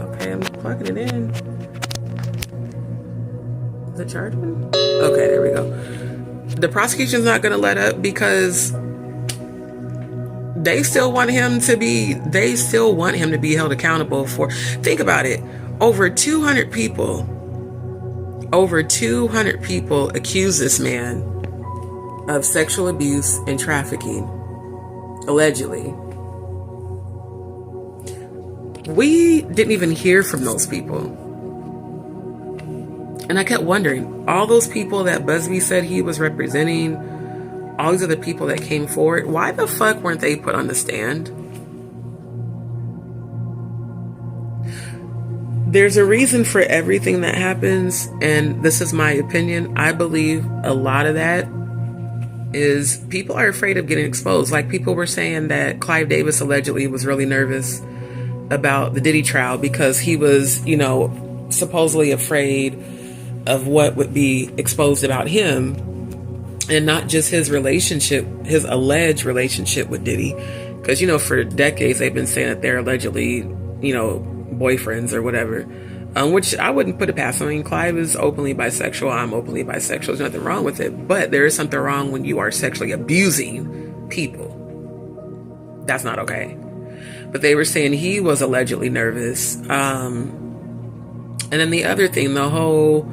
Okay, I'm plugging it in. Is it charging? Okay, there we go. The prosecution's not gonna let up, because they still want him to be held accountable for... Think about it. Over 200 people accuse this man of sexual abuse and trafficking, allegedly. We didn't even hear from those people. And I kept wondering, all those people that Busby said he was representing, all these other people that came forward, why the fuck weren't they put on the stand? There's a reason for everything that happens, and this is my opinion. I believe a lot of that is people are afraid of getting exposed. Like people were saying that Clive Davis allegedly was really nervous about the Diddy trial because he was, you know, supposedly afraid of what would be exposed about him, and not just his relationship, his alleged relationship with Diddy. Because, you know, for decades they've been saying that they're allegedly, you know, boyfriends or whatever, which I wouldn't put it past. I mean, Clive is openly bisexual. I'm openly bisexual. There's nothing wrong with it. But there is something wrong when you are sexually abusing people. That's not okay. But they were saying he was allegedly nervous. And then the other thing, the whole,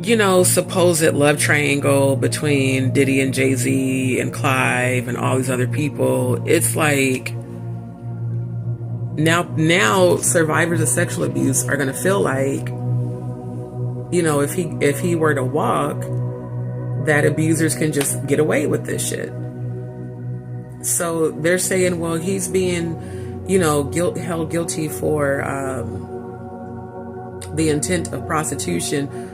you know, supposed love triangle between Diddy and Jay-Z and Clive and all these other people. It's like, now survivors of sexual abuse are going to feel like, you know, if he were to walk, that abusers can just get away with this shit. So they're saying, well, he's being, you know, held guilty for the intent of prostitution.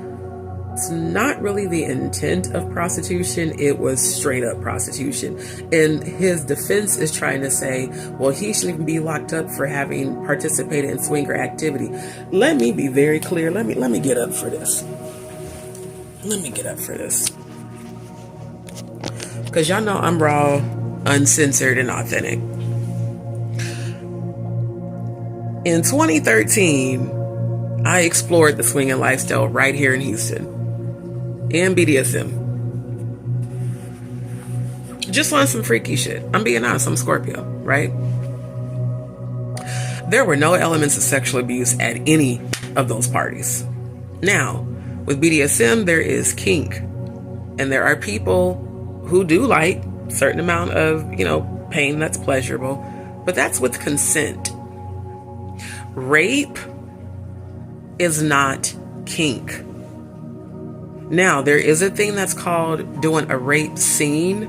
It's not really the intent of prostitution. It was straight up prostitution. And his defense is trying to say, well, he shouldn't even be locked up for having participated in swinger activity. Let me be very clear. Let me get up for this. Let me get up for this. Because y'all know I'm raw, uncensored, and authentic. In 2013, I explored the swinging lifestyle right here in Houston. And BDSM. Just on some freaky shit. I'm being honest, I'm Scorpio, right? There were no elements of sexual abuse at any of those parties. Now, with BDSM, there is kink. And there are people who do like a certain amount of, you know, pain that's pleasurable. But that's with consent. Rape is not kink. Now, there is a thing that's called doing a rape scene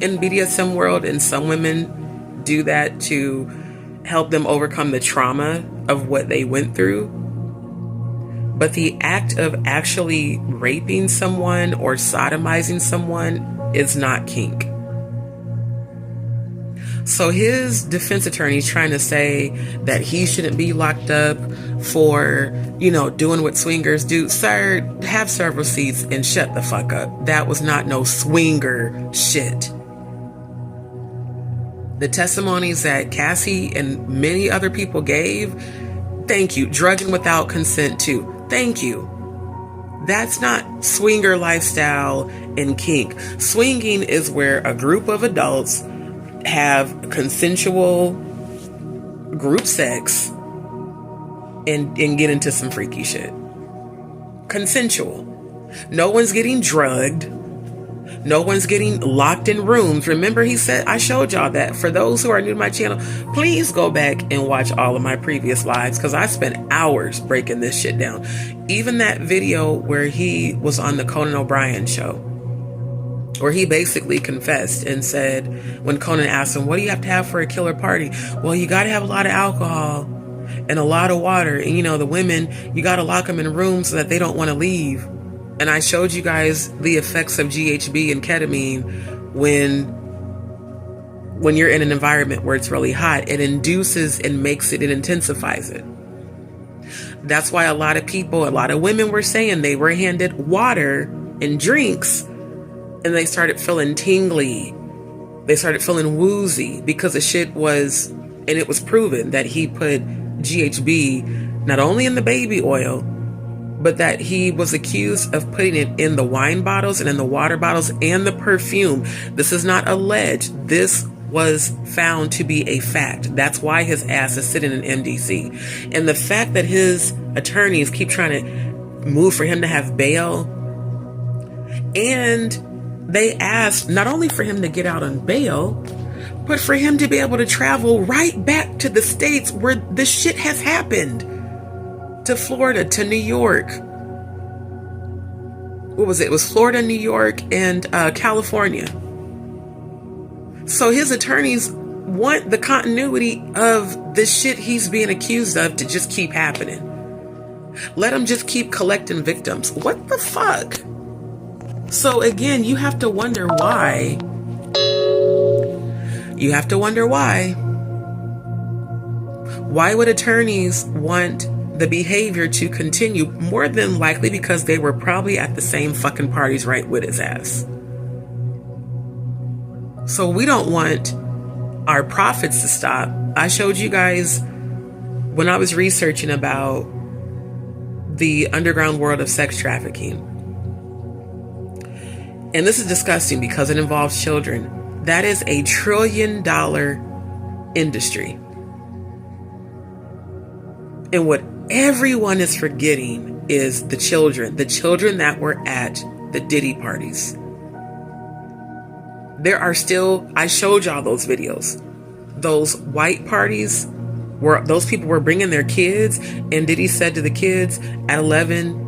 in BDSM world, and some women do that to help them overcome the trauma of what they went through. But the act of actually raping someone or sodomizing someone is not kink. So his defense attorney is trying to say that he shouldn't be locked up for, you know, doing what swingers do. Sir, have several seats and shut the fuck up. That was not no swinger shit. The testimonies that Cassie and many other people gave, thank you. Drugging without consent too. Thank you. That's not swinger lifestyle and kink. Swinging is where a group of adults have consensual group sex and get into some freaky shit. Consensual. No one's getting drugged. No one's getting locked in rooms. Remember, he said, I showed y'all that. For those who are new to my channel, please go back and watch all of my previous lives, because I spent hours breaking this shit down. Even that video where he was on the Conan O'Brien show, where he basically confessed and said, when Conan asked him, what do you have to have for a killer party? Well, you got to have a lot of alcohol and a lot of water. And, you know, the women, you got to lock them in rooms so that they don't want to leave. And I showed you guys the effects of GHB and ketamine when you're in an environment where it's really hot. It induces and makes it, it intensifies it. That's why a lot of people, a lot of women were saying they were handed water and drinks and they started feeling tingly. They started feeling woozy because the shit was, and it was proven that he put GHB not only in the baby oil, but that he was accused of putting it in the wine bottles and in the water bottles and the perfume. This is not alleged. This was found to be a fact. That's why his ass is sitting in MDC. And the fact that his attorneys keep trying to move for him to have bail, and they asked not only for him to get out on bail, but for him to be able to travel right back to the states where this shit has happened. To Florida, to New York. What was it? It was Florida, New York, and California. So his attorneys want the continuity of this shit he's being accused of to just keep happening. Let him just keep collecting victims. What the fuck? So again, you have to wonder why. You have to wonder why. Why would attorneys want the behavior to continue? More than likely because they were probably at the same fucking parties right with his ass. So we don't want our profits to stop. I showed you guys when I was researching about the underground world of sex trafficking. And this is disgusting because it involves children. That is a $1 trillion industry. And what everyone is forgetting is the children that were at the Diddy parties. There are still, I showed y'all those videos. Those white parties where those people were bringing their kids, and Diddy said to the kids at 11,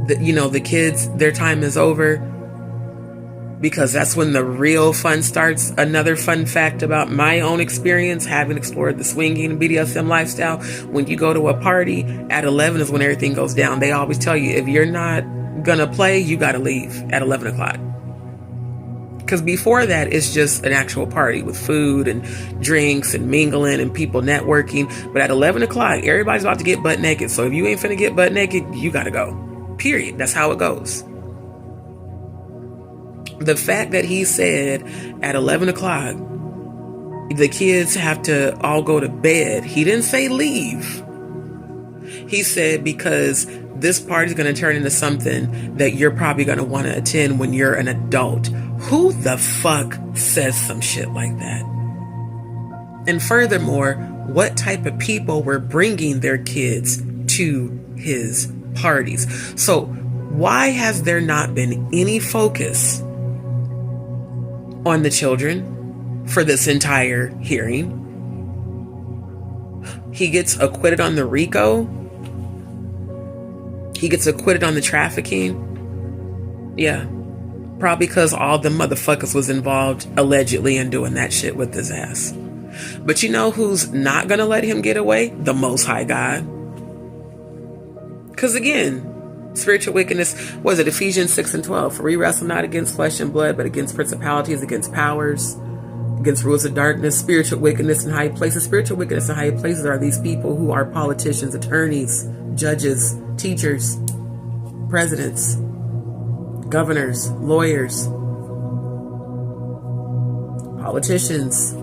that, you know, the kids, their time is over, because that's when the real fun starts. Another fun fact about my own experience, having explored the swinging and BDSM lifestyle, when you go to a party at 11 is when everything goes down. They always tell you, if you're not gonna play, you gotta leave at 11 o'clock. Because before that, it's just an actual party with food and drinks and mingling and people networking. But at 11 o'clock, everybody's about to get butt naked. So if you ain't finna get butt naked, you gotta go. Period. That's how it goes. The fact that he said at 11 o'clock, the kids have to all go to bed. He didn't say leave. He said because this party is going to turn into something that you're probably going to want to attend when you're an adult. Who the fuck says some shit like that? And furthermore, what type of people were bringing their kids to his parties? So why has there not been any focus on the children for this entire hearing? He gets acquitted on the RICO. He gets acquitted on the trafficking. Yeah. Probably because all the motherfuckers was involved allegedly in doing that shit with his ass. But you know who's not gonna let him get away? The Most High God. Because again, spiritual wickedness, was it Ephesians 6:12? For we wrestle not against flesh and blood, but against principalities, against powers, against rulers of darkness, spiritual wickedness in high places. Spiritual wickedness in high places are these people who are politicians, attorneys, judges, teachers, presidents, governors, lawyers, politicians,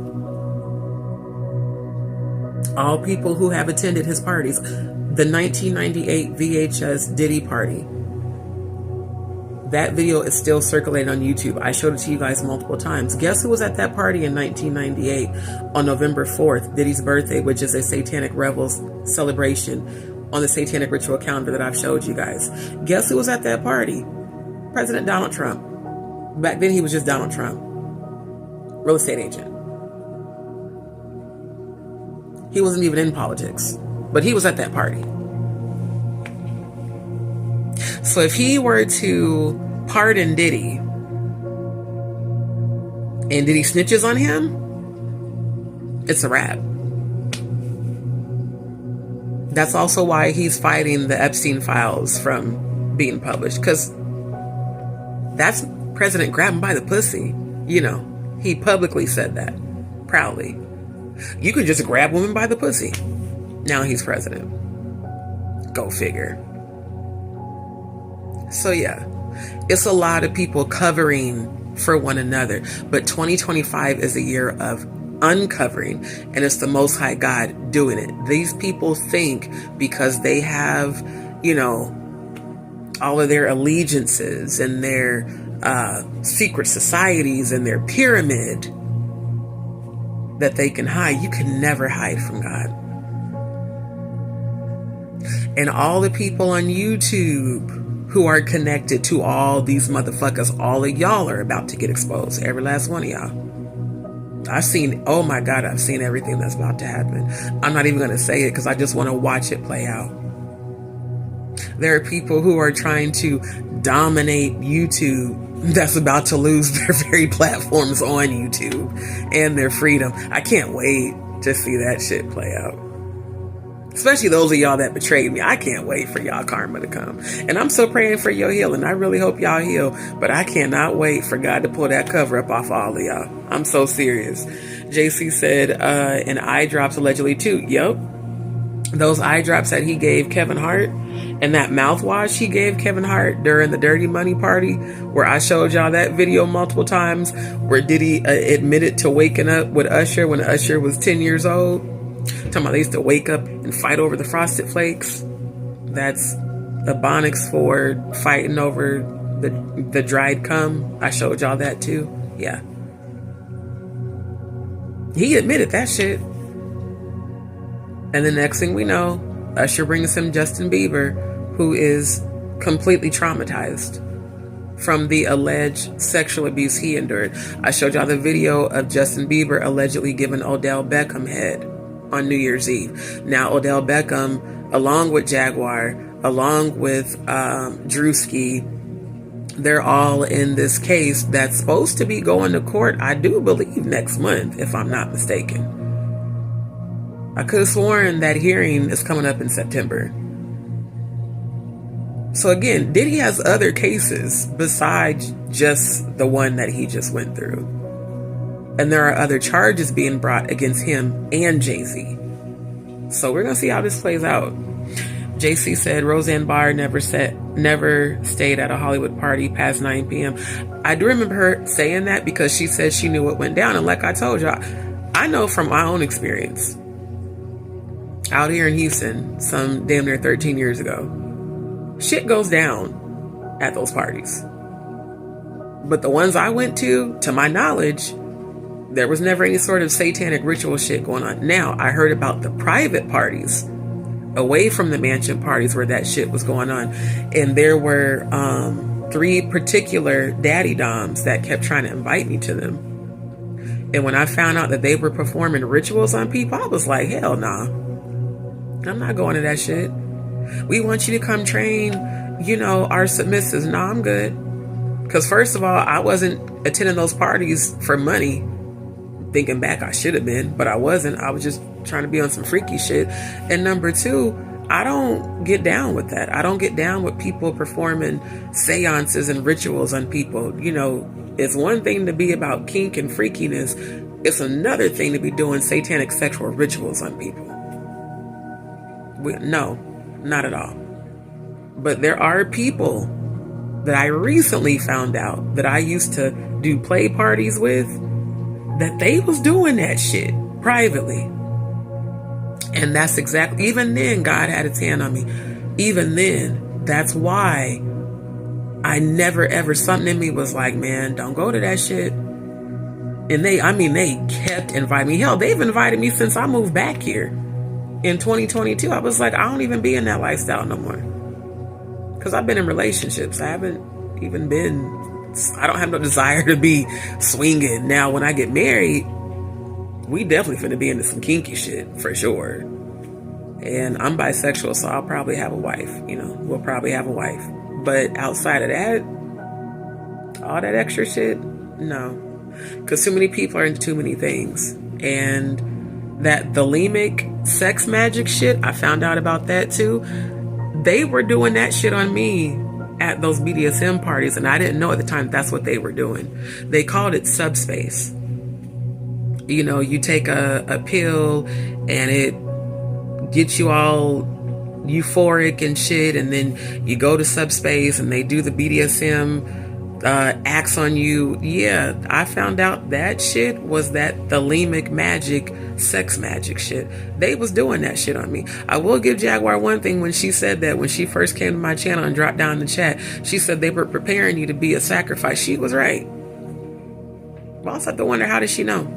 all people who have attended his parties. The 1998 VHS Diddy party. That video is still circulating on YouTube. I showed it to you guys multiple times. Guess who was at that party in 1998 on November 4th, Diddy's birthday, which is a Satanic Revels celebration on the Satanic Ritual calendar that I've showed you guys. Guess who was at that party? President Donald Trump. Back then he was just Donald Trump. Real estate agent. He wasn't even in politics, but he was at that party. So if he were to pardon Diddy and Diddy snitches on him, it's a wrap. That's also why he's fighting the Epstein files from being published, because that's President grab him by the pussy. You know, he publicly said that proudly. You could just grab women by the pussy. Now he's president. Go figure. So yeah, it's a lot of people covering for one another, but 2025 is a year of uncovering, and it's the Most High God doing it. These people think because they have, you know, all of their allegiances and their secret societies and their pyramid, that they can hide. You can never hide from God. And all the people on YouTube who are connected to all these motherfuckers. All of y'all are about to get exposed. Every last one of y'all. I've seen, oh my God, I've seen everything that's about to happen. I'm not even going to say it because I just want to watch it play out. There are people who are trying to dominate YouTube that's about to lose their very platforms on YouTube and their freedom. I can't wait to see that shit play out. Especially those of y'all that betrayed me. I can't wait for y'all karma to come. And I'm so praying for your healing. I really hope y'all heal. But I cannot wait for God to pull that cover up off all of y'all. I'm so serious. JC said, and eye drops allegedly too. Yep. Those eye drops that he gave Kevin Hart and that mouthwash he gave Kevin Hart during the Dirty Money party, where I showed y'all that video multiple times, where Diddy admitted to waking up with Usher when Usher was 10 years old. Talking about they used to wake up and fight over the Frosted Flakes. That's Ebonics for fighting over the dried cum. I showed y'all that too. Yeah. He admitted that shit. And the next thing we know, Usher brings him Justin Bieber, who is completely traumatized from the alleged sexual abuse he endured. I showed y'all the video of Justin Bieber allegedly giving Odell Beckham head on New Year's Eve. Now, Odell Beckham, along with Jaguar, along with Drewski, they're all in this case that's supposed to be going to court, I do believe, next month, if I'm not mistaken. I could have sworn that hearing is coming up in September. So again, Diddy has other cases besides just the one that he just went through. And there are other charges being brought against him and Jay-Z. So we're going to see how this plays out. JC said Roseanne Barr never stayed at a Hollywood party past 9 p.m. I do remember her saying that because she said she knew what went down. And like I told y'all, I know from my own experience out here in Houston, some damn near 13 years ago, shit goes down at those parties. But the ones I went to my knowledge, there was never any sort of satanic ritual shit going on. Now, I heard about the private parties away from the mansion parties where that shit was going on. And there were 3 particular daddy doms that kept trying to invite me to them. And when I found out that they were performing rituals on people, I was like, hell nah. I'm not going to that shit. We want you to come train, our submissives. Nah, I'm good. Because first of all, I wasn't attending those parties for money. Thinking back, I should have been, but I wasn't. I was just trying to be on some freaky shit. And number 2, I don't get down with that. I don't get down with people performing seances and rituals on people. It's one thing to be about kink and freakiness. It's another thing to be doing satanic sexual rituals on people. No, not at all. But there are people that I recently found out that I used to do play parties with, that they was doing that shit privately. And that's exactly, even then, God had his hand on me. Even then, that's why I never ever, something in me was like, man, don't go to that shit. And they kept inviting me. Hell, they've invited me since I moved back here in 2022. I was like, I don't even be in that lifestyle no more. Because I've been in relationships. I haven't even I don't have no desire to be swinging. Now, when I get married, we definitely finna be into some kinky shit, for sure. And I'm bisexual, so I'll probably have a wife. We'll probably have a wife. But outside of that, all that extra shit, no. Because too many people are into too many things. And that thelemic sex magic shit, I found out about that too. They were doing that shit on me at those BDSM parties, and I didn't know at the time that's what they were doing. They called it subspace. You take a pill and it gets you all euphoric and shit, and then you go to subspace and they do the BDSM acts on you. Yeah, I found out that shit was that thelemic magic, sex magic shit. They was doing that shit on me. I will give Jaguar one thing. When she said that, when she first came to my channel and dropped down in the chat, she said they were preparing you to be a sacrifice. She was right. Well, I also have to wonder, how did she know?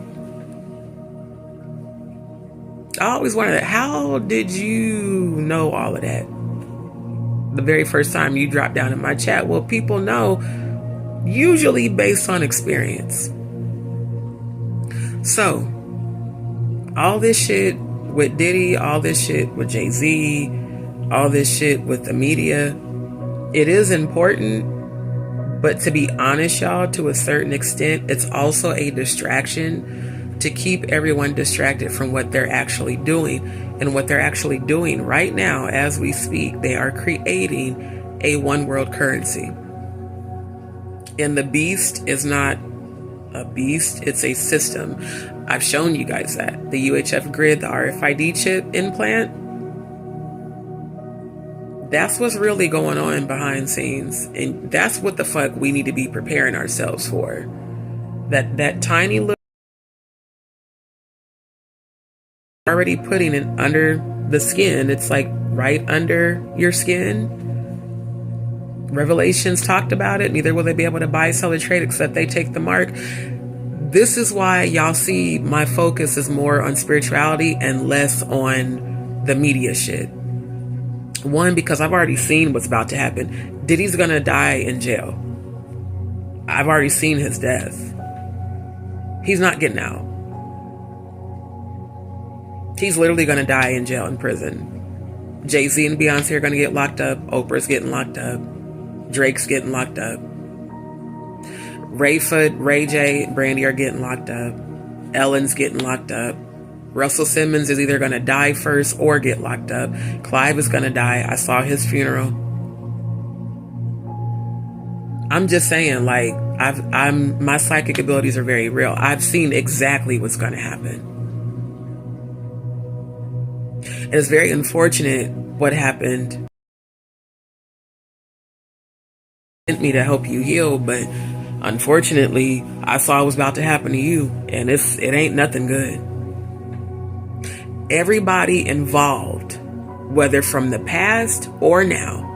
I always wondered, how did you know all of that? the very first time you dropped down in my chat? Well, people know, usually based on experience. So, all this shit with Diddy, all this shit with Jay-Z, all this shit with the media, it is important. But to be honest, y'all, to a certain extent, it's also a distraction to keep everyone distracted from what they're actually doing. And what they're actually doing right now, as we speak, they are creating a one world currency. And the beast is not a beast, it's a system. I've shown you guys that. The UHF grid, the RFID chip implant, that's what's really going on behind scenes. And that's what the fuck we need to be preparing ourselves for. That tiny little, already putting it under the skin. It's like right under your skin. Revelations talked about it. Neither will they be able to buy, sell, or trade except they take the mark. This is why y'all see my focus is more on spirituality and less on the media shit. One, because I've already seen what's about to happen. Diddy's gonna die in jail. I've already seen his death. He's not getting out. He's literally gonna die in jail, in prison. Jay-Z and Beyonce are gonna get locked up. Oprah's getting locked up. Drake's getting locked up. Ray J, Brandy are getting locked up. Ellen's getting locked up. Russell Simmons is either going to die first or get locked up. Clive is going to die. I saw his funeral. I'm just saying, like, my psychic abilities are very real. I've seen exactly what's going to happen. And it's very unfortunate what happened. Me to help you heal, but unfortunately, I saw what was about to happen to you, and it ain't nothing good. Everybody involved, whether from the past or now,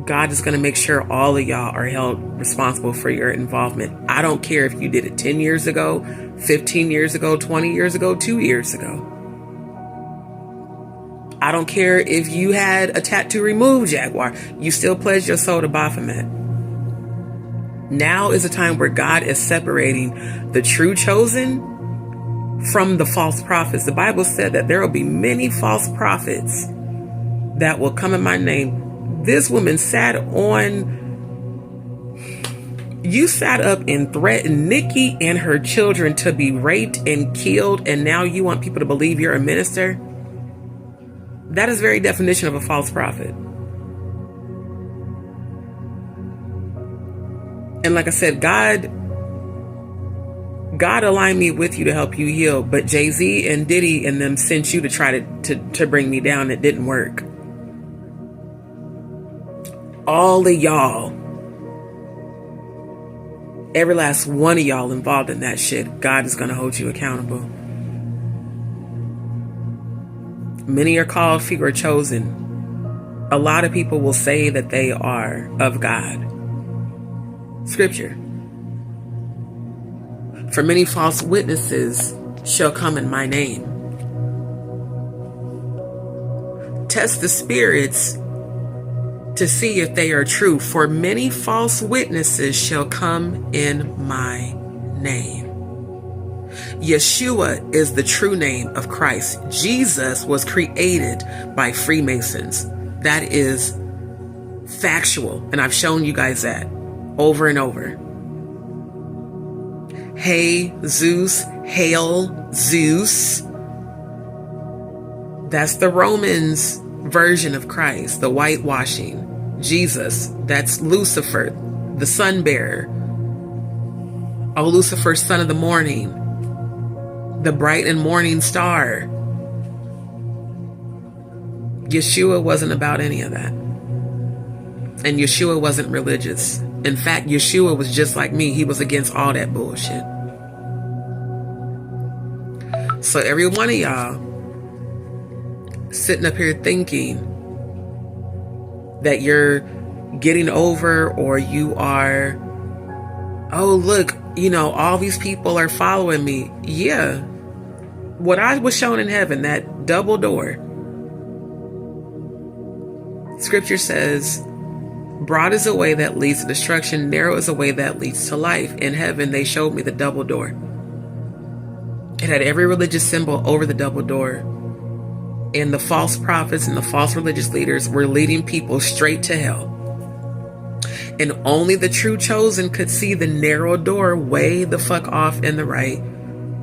God is going to make sure all of y'all are held responsible for your involvement. I don't care if you did it 10 years ago, 15 years ago, 20 years ago, 2 years ago. I don't care if you had a tattoo removed, Jaguar. You still pledged your soul to Baphomet. Now is a time where God is separating the true chosen from the false prophets. The Bible said that there will be many false prophets that will come in my name. This woman sat up and threatened Nikki and her children to be raped and killed, and now you want people to believe you're a minister? That is very definition of a false prophet. And like I said, God aligned me with you to help you heal, but Jay-Z and Diddy and them sent you to try to bring me down. It didn't work. All of y'all, every last one of y'all involved in that shit, God is going to hold you accountable. Many are called, few are chosen. A lot of people will say that they are of God. Scripture. For many false witnesses shall come in my name. Test the spirits to see if they are true. For many false witnesses shall come in my name. Yeshua is the true name of Christ. Jesus was created by Freemasons. That is factual. And I've shown you guys that over and over. Hey, Zeus, hail, Zeus. That's the Romans version of Christ, the whitewashing. Jesus, that's Lucifer, the sun bearer. Oh, Lucifer, son of the morning, the bright and morning star. Yeshua wasn't about any of that. And Yeshua wasn't religious. In fact, Yeshua was just like me. He was against all that bullshit. So every one of y'all sitting up here thinking that you're getting over, or you are, oh, look, all these people are following me. Yeah. What I was shown in heaven, that double door, Scripture says, broad is a way that leads to destruction, narrow is a way that leads to life. In heaven, they showed me the double door. It had every religious symbol over the double door. And the false prophets and the false religious leaders were leading people straight to hell. And only the true chosen could see the narrow door way the fuck off in the right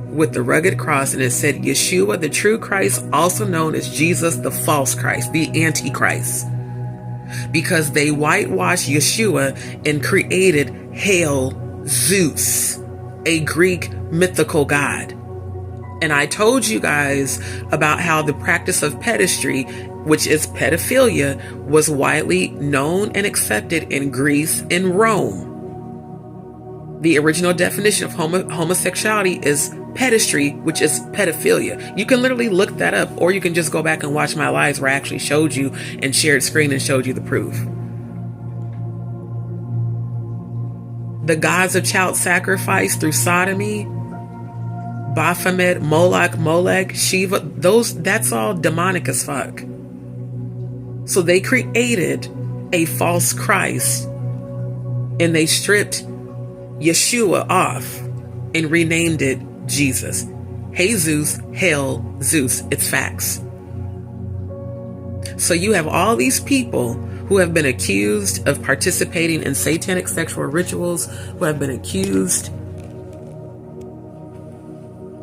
with the rugged cross. And it said, Yeshua, the true Christ, also known as Jesus, the false Christ, the Antichrist. Because they whitewashed Yeshua and created Hail Zeus, a Greek mythical god. And I told you guys about how the practice of pedestry, which is pedophilia, was widely known and accepted in Greece and Rome. The original definition of homosexuality is pedestry, which is pedophilia. You can literally look that up, or you can just go back and watch my lives where I actually showed you and shared screen and showed you the proof. The gods of child sacrifice through sodomy, Baphomet, Moloch, Molech, Shiva, that's all demonic as fuck. So they created a false Christ and they stripped Yeshua off and renamed it Jesus. Jesus, Hail Zeus. It's facts. So you have all these people who have been accused of participating in satanic sexual rituals, who have been accused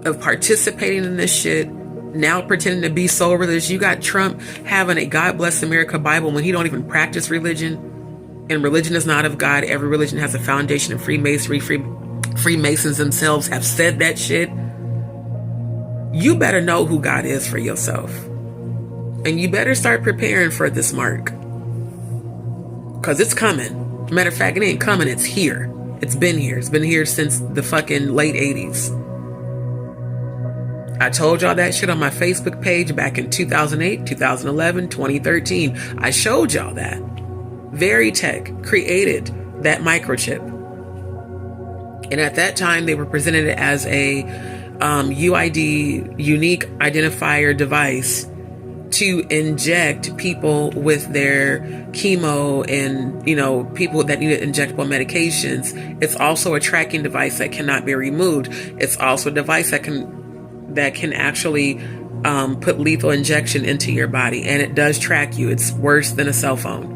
of participating in this shit, now pretending to be so religious. You got Trump having a God Bless America Bible when he don't even practice religion. And religion is not of God. Every religion has a foundation of Freemasonry. Freemasons themselves have said that shit. You better know who God is for yourself. And you better start preparing for this mark. Because it's coming. Matter of fact, it ain't coming, it's here. It's been here. It's been here since the fucking late 80s. I told y'all that shit on my Facebook page back in 2008, 2011, 2013. I showed y'all that. Veritech created that microchip. And at that time, they were presented as a UID, unique identifier device, to inject people with their chemo and, people that needed injectable medications. It's also a tracking device that cannot be removed. It's also a device that can actually put lethal injection into your body, and it does track you. It's worse than a cell phone.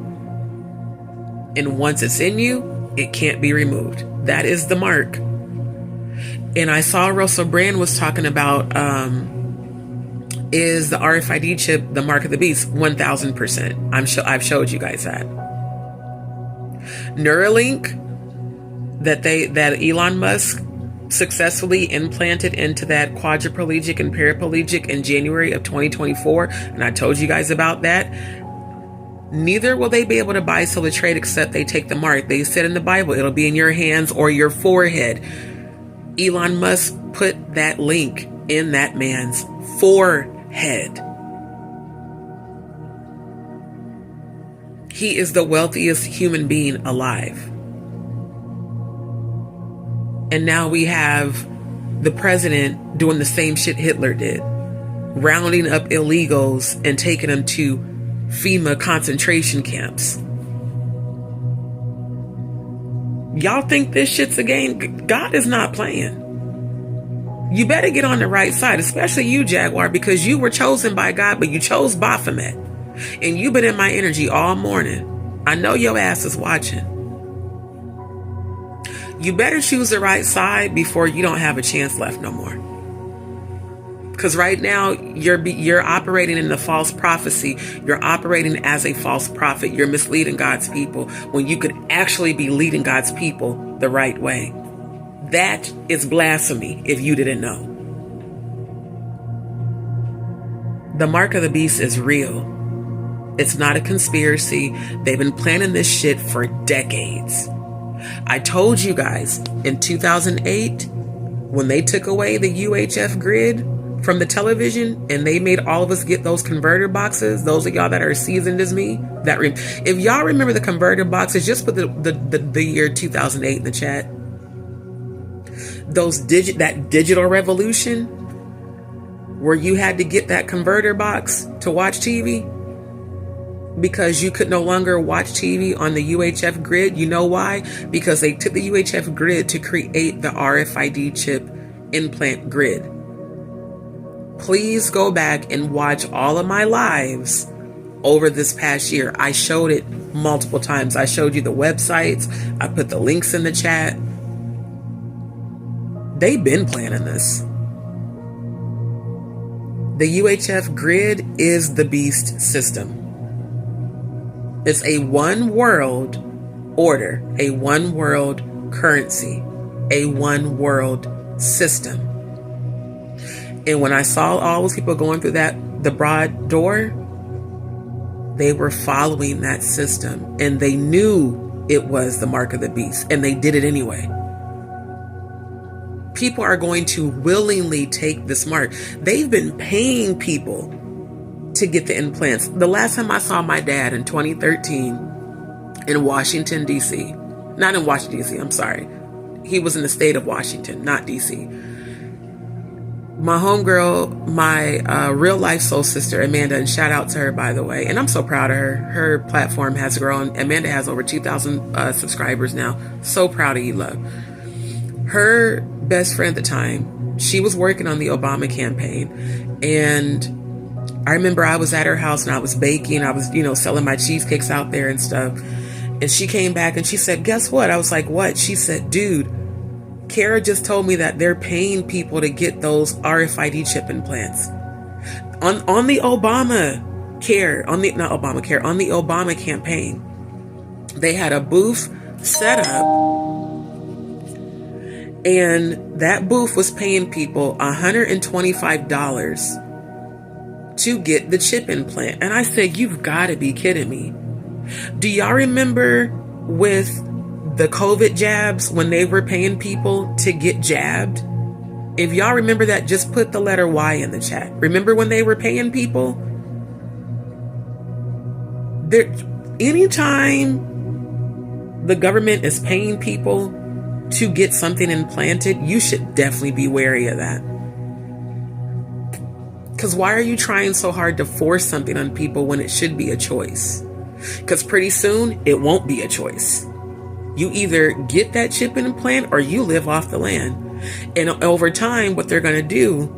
And once it's in you, it can't be removed. That is the mark. And I saw Russell Brand was talking about, is the RFID chip the mark of the beast? 1000%. I've showed you guys that. Neuralink, that Elon Musk successfully implanted into that quadriplegic and paraplegic in January of 2024. And I told you guys about that. Neither will they be able to buy, sell, or trade except they take the mark. They said in the Bible, it'll be in your hands or your forehead. Elon Musk put that link in that man's forehead. He is the wealthiest human being alive. And now we have the president doing the same shit Hitler did, rounding up illegals and taking them to FEMA concentration camps. Y'all think this shit's a game? God is not playing. You better get on the right side, especially you, Jaguar, because you were chosen by God, but you chose Baphomet. And you've been in my energy all morning. I know your ass is watching. You better choose the right side before you don't have a chance left no more. Because right now, you're operating in the false prophecy. You're operating as a false prophet. You're misleading God's people when you could actually be leading God's people the right way. That is blasphemy if you didn't know. The mark of the beast is real. It's not a conspiracy. They've been planning this shit for decades. I told you guys in 2008, when they took away the UHF grid from the television and they made all of us get those converter boxes, those of y'all that are seasoned as me, if y'all remember the converter boxes, just put the year 2008 in the chat. That digital revolution where you had to get that converter box to watch TV. because you could no longer watch TV on the UHF grid. You know why? Because they took the UHF grid to create the RFID chip implant grid. Please go back and watch all of my lives over this past year. I showed it multiple times. I showed you the websites. I put the links in the chat. They've been planning this. The UHF grid is the beast system. It's a one world order, a one world currency, a one world system. And when I saw all those people going through the broad door, they were following that system, and they knew it was the mark of the beast, and they did it anyway. People are going to willingly take this mark. They've been paying people to get the implants. The last time I saw my dad in 2013 in Washington, D.C. Not in Washington, D.C., I'm sorry. He was in the state of Washington, not D.C. My homegirl, my real life soul sister, Amanda, and shout out to her, by the way. And I'm so proud of her. Her platform has grown. Amanda has over 2,000 subscribers now. So proud of you, love. Her best friend at the time, she was working on the Obama campaign, and I remember I was at her house and I was baking. I was, selling my cheesecakes out there and stuff. And she came back and she said, guess what? I was like, what? She said, dude, Kara just told me that they're paying people to get those RFID chip implants. On the Obamacare, on the Obama campaign, they had a booth set up, and that booth was paying people $125 to get the chip implant. And I said, you've got to be kidding me. Do y'all remember with the COVID jabs when they were paying people to get jabbed? If y'all remember that, just put the letter Y in the chat. Remember when they were paying people? Anytime the government is paying people to get something implanted, you should definitely be wary of that. Because why are you trying so hard to force something on people when it should be a choice? Because pretty soon, it won't be a choice. You either get that chip implant or you live off the land. And over time, what they're going to do,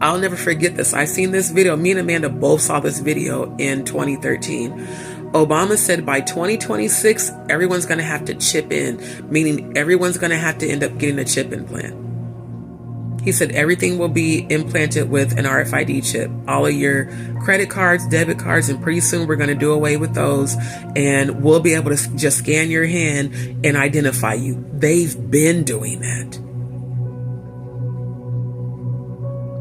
I'll never forget this. I seen this video. Me and Amanda both saw this video in 2013. Obama said by 2026, everyone's going to have to chip in, meaning everyone's going to have to end up getting a chip implant. He said everything will be implanted with an RFID chip. All of your credit cards, debit cards, and pretty soon we're going to do away with those, and we'll be able to just scan your hand and identify you. They've been doing that.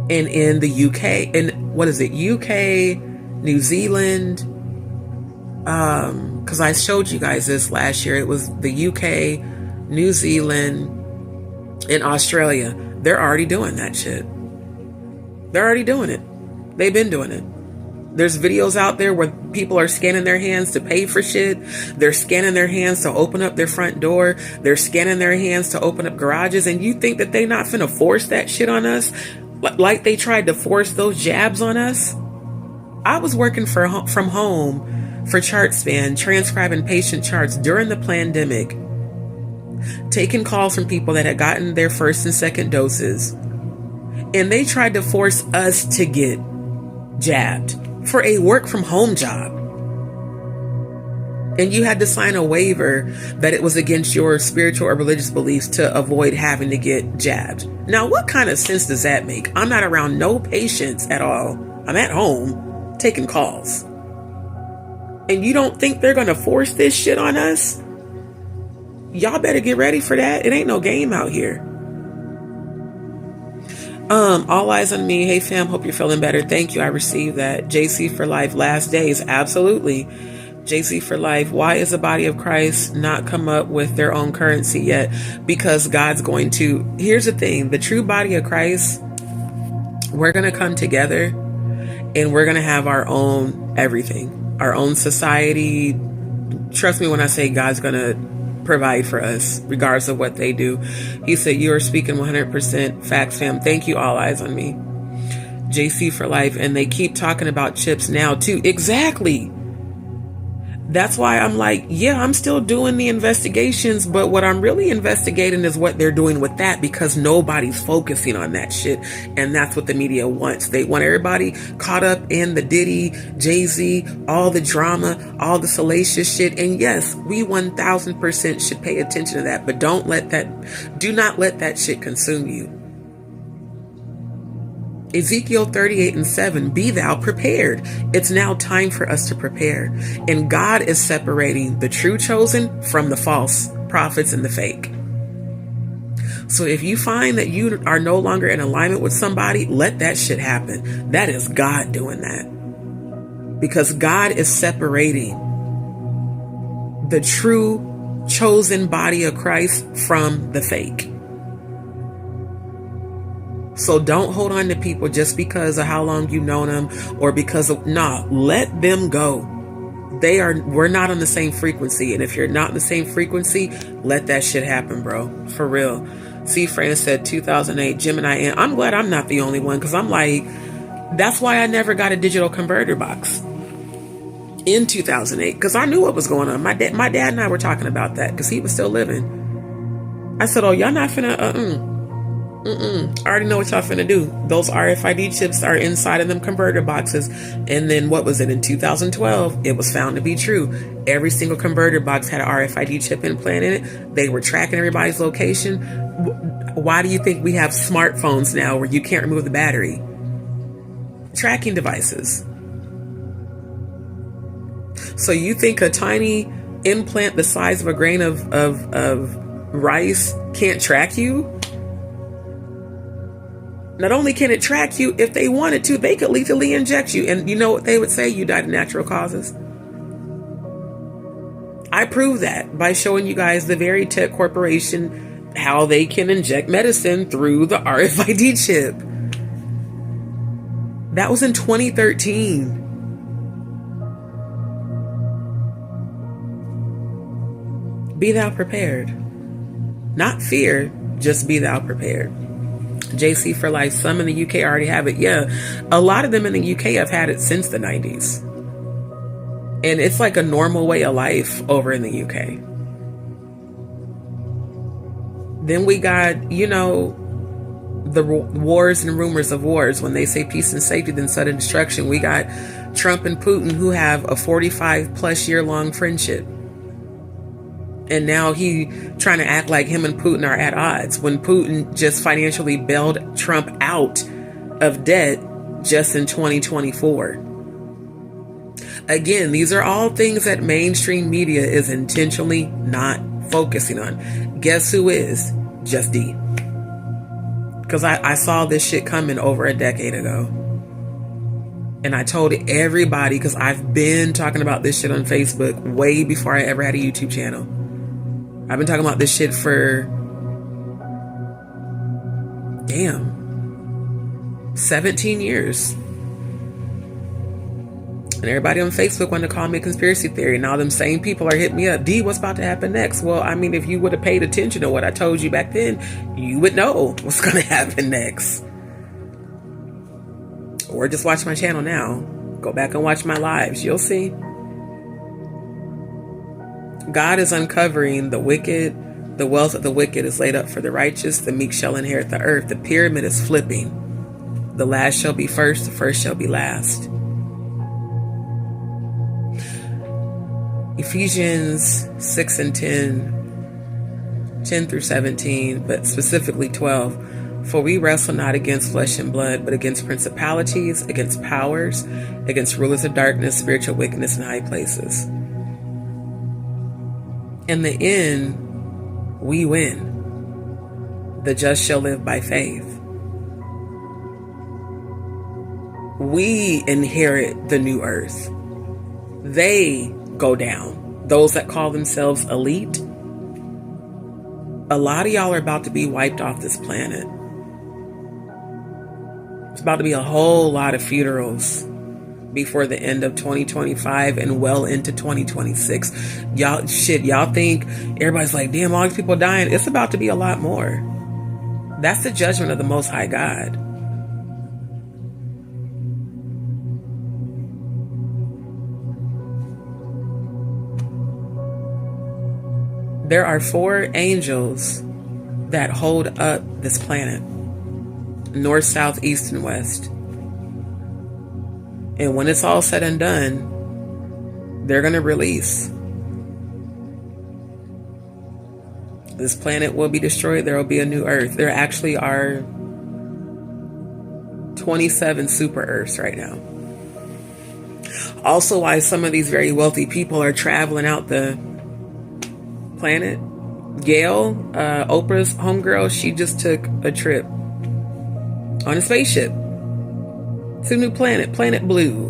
And in the UK, and what is it? UK, New Zealand, because I showed you guys this last year. It was the UK, New Zealand, and Australia. They're already doing that shit. They're already doing it. They've been doing it. There's videos out there where people are scanning their hands to pay for shit. They're scanning their hands to open up their front door. They're scanning their hands to open up garages. And you think that they not finna force that shit on us? Like they tried to force those jabs on us? I was working from home for ChartSpan, transcribing patient charts during the pandemic, taking calls from people that had gotten their first and second doses, and they tried to force us to get jabbed for a work from home job. And you had to sign a waiver that it was against your spiritual or religious beliefs to avoid having to get jabbed. Now, what kind of sense does that make? I'm not around no patients at all. I'm at home taking calls. And you don't think they're going to force this shit on us? Y'all better get ready for that. It ain't no game out here. All eyes on me. Hey fam, hope you're feeling better. Thank you. I received that. JC for life. Last days. Absolutely. JC for life. Why is the body of Christ not come up with their own currency yet? Because God's going to. Here's the thing. The true body of Christ, we're going to come together and we're going to have our own everything. Our own society. Trust me when I say God's going to provide for us regardless of what they do. He said, you are speaking 100% facts, fam. Thank you. All eyes on me. JC for life. And they keep talking about chips now too. Exactly. That's why I'm like, yeah, I'm still doing the investigations, but what I'm really investigating is what they're doing with that, because nobody's focusing on that shit. And that's what the media wants. They want everybody caught up in the Diddy, Jay-Z, all the drama, all the salacious shit. And yes, we 1000% should pay attention to that, but do not let that shit consume you. Ezekiel 38:7, be thou prepared. It's now time for us to prepare. And God is separating the true chosen from the false prophets and the fake. So if you find that you are no longer in alignment with somebody, let that shit happen. That is God doing that. Because God is separating the true chosen body of Christ from the fake. So don't hold on to people just because of how long you've known them, or because of, let them go. We're not on the same frequency. And if you're not in the same frequency, let that shit happen, bro. For real. C. Fran said 2008 Gemini. And I'm glad I'm not the only one, because I'm like, that's why I never got a digital converter box in 2008, because I knew what was going on. My dad and I were talking about that because he was still living. I said, oh, y'all not finna, I already know what y'all finna do. Those RFID chips are inside of them converter boxes. And then what was it? In 2012, it was found to be true. Every single converter box had an RFID chip implanted in it. They were tracking everybody's location. Why do you think we have smartphones now where you can't remove the battery? Tracking devices. So you think a tiny implant the size of a grain of rice can't track you? Not only can it track you, if they wanted to, they could lethally inject you. And you know what they would say? You died of natural causes. I prove that by showing you guys the very tech corporation, how they can inject medicine through the RFID chip. That was in 2013. Be thou prepared. Not fear, just be thou prepared. JC for life. Some in the UK already have it. Yeah, a lot of them in the UK have had it since the 90s. And it's like a normal way of life over in the UK. Then we got, the wars and rumors of wars. When they say peace and safety, then sudden destruction. We got Trump and Putin, who have a 45 plus year long friendship. And now he trying to act like him and Putin are at odds, when Putin just financially bailed Trump out of debt just in 2024. Again, these are all things that mainstream media is intentionally not focusing on. Guess who is? JustDee. Because I saw this shit coming over a decade ago. And I told everybody, because I've been talking about this shit on Facebook way before I ever had a YouTube channel. I've been talking about this shit for, 17 years. And everybody on Facebook wanted to call me a conspiracy theory. Now them same people are hitting me up. D, what's about to happen next? Well, I mean, if you would have paid attention to what I told you back then, you would know what's going to happen next. Or just watch my channel now. Go back and watch my lives. You'll see. God is uncovering the wicked. The wealth of the wicked is laid up for the righteous. The meek shall inherit the earth. The pyramid is flipping. The last shall be first. The first shall be last. Ephesians 6 and 10 through 17, but specifically 12. For we wrestle not against flesh and blood, but against principalities, against powers, against rulers of darkness, spiritual wickedness in high places. In the end, we win. The just shall live by faith. We inherit the new earth. They go down. Those that call themselves elite. A lot of y'all are about to be wiped off this planet. It's about to be a whole lot of funerals before the end of 2025 and well into 2026. Y'all think everybody's like, damn, all these people dying. It's about to be a lot more. That's the judgment of the Most High God. There are 4 angels that hold up this planet, north, south, east, and west. And when it's all said and done, they're going to release. This planet will be destroyed. There will be a new Earth. There actually are 27 super Earths right now. Also, why some of these very wealthy people are traveling out the planet. Gail, Oprah's homegirl, she just took a trip on a spaceship to a new planet, Planet Blue.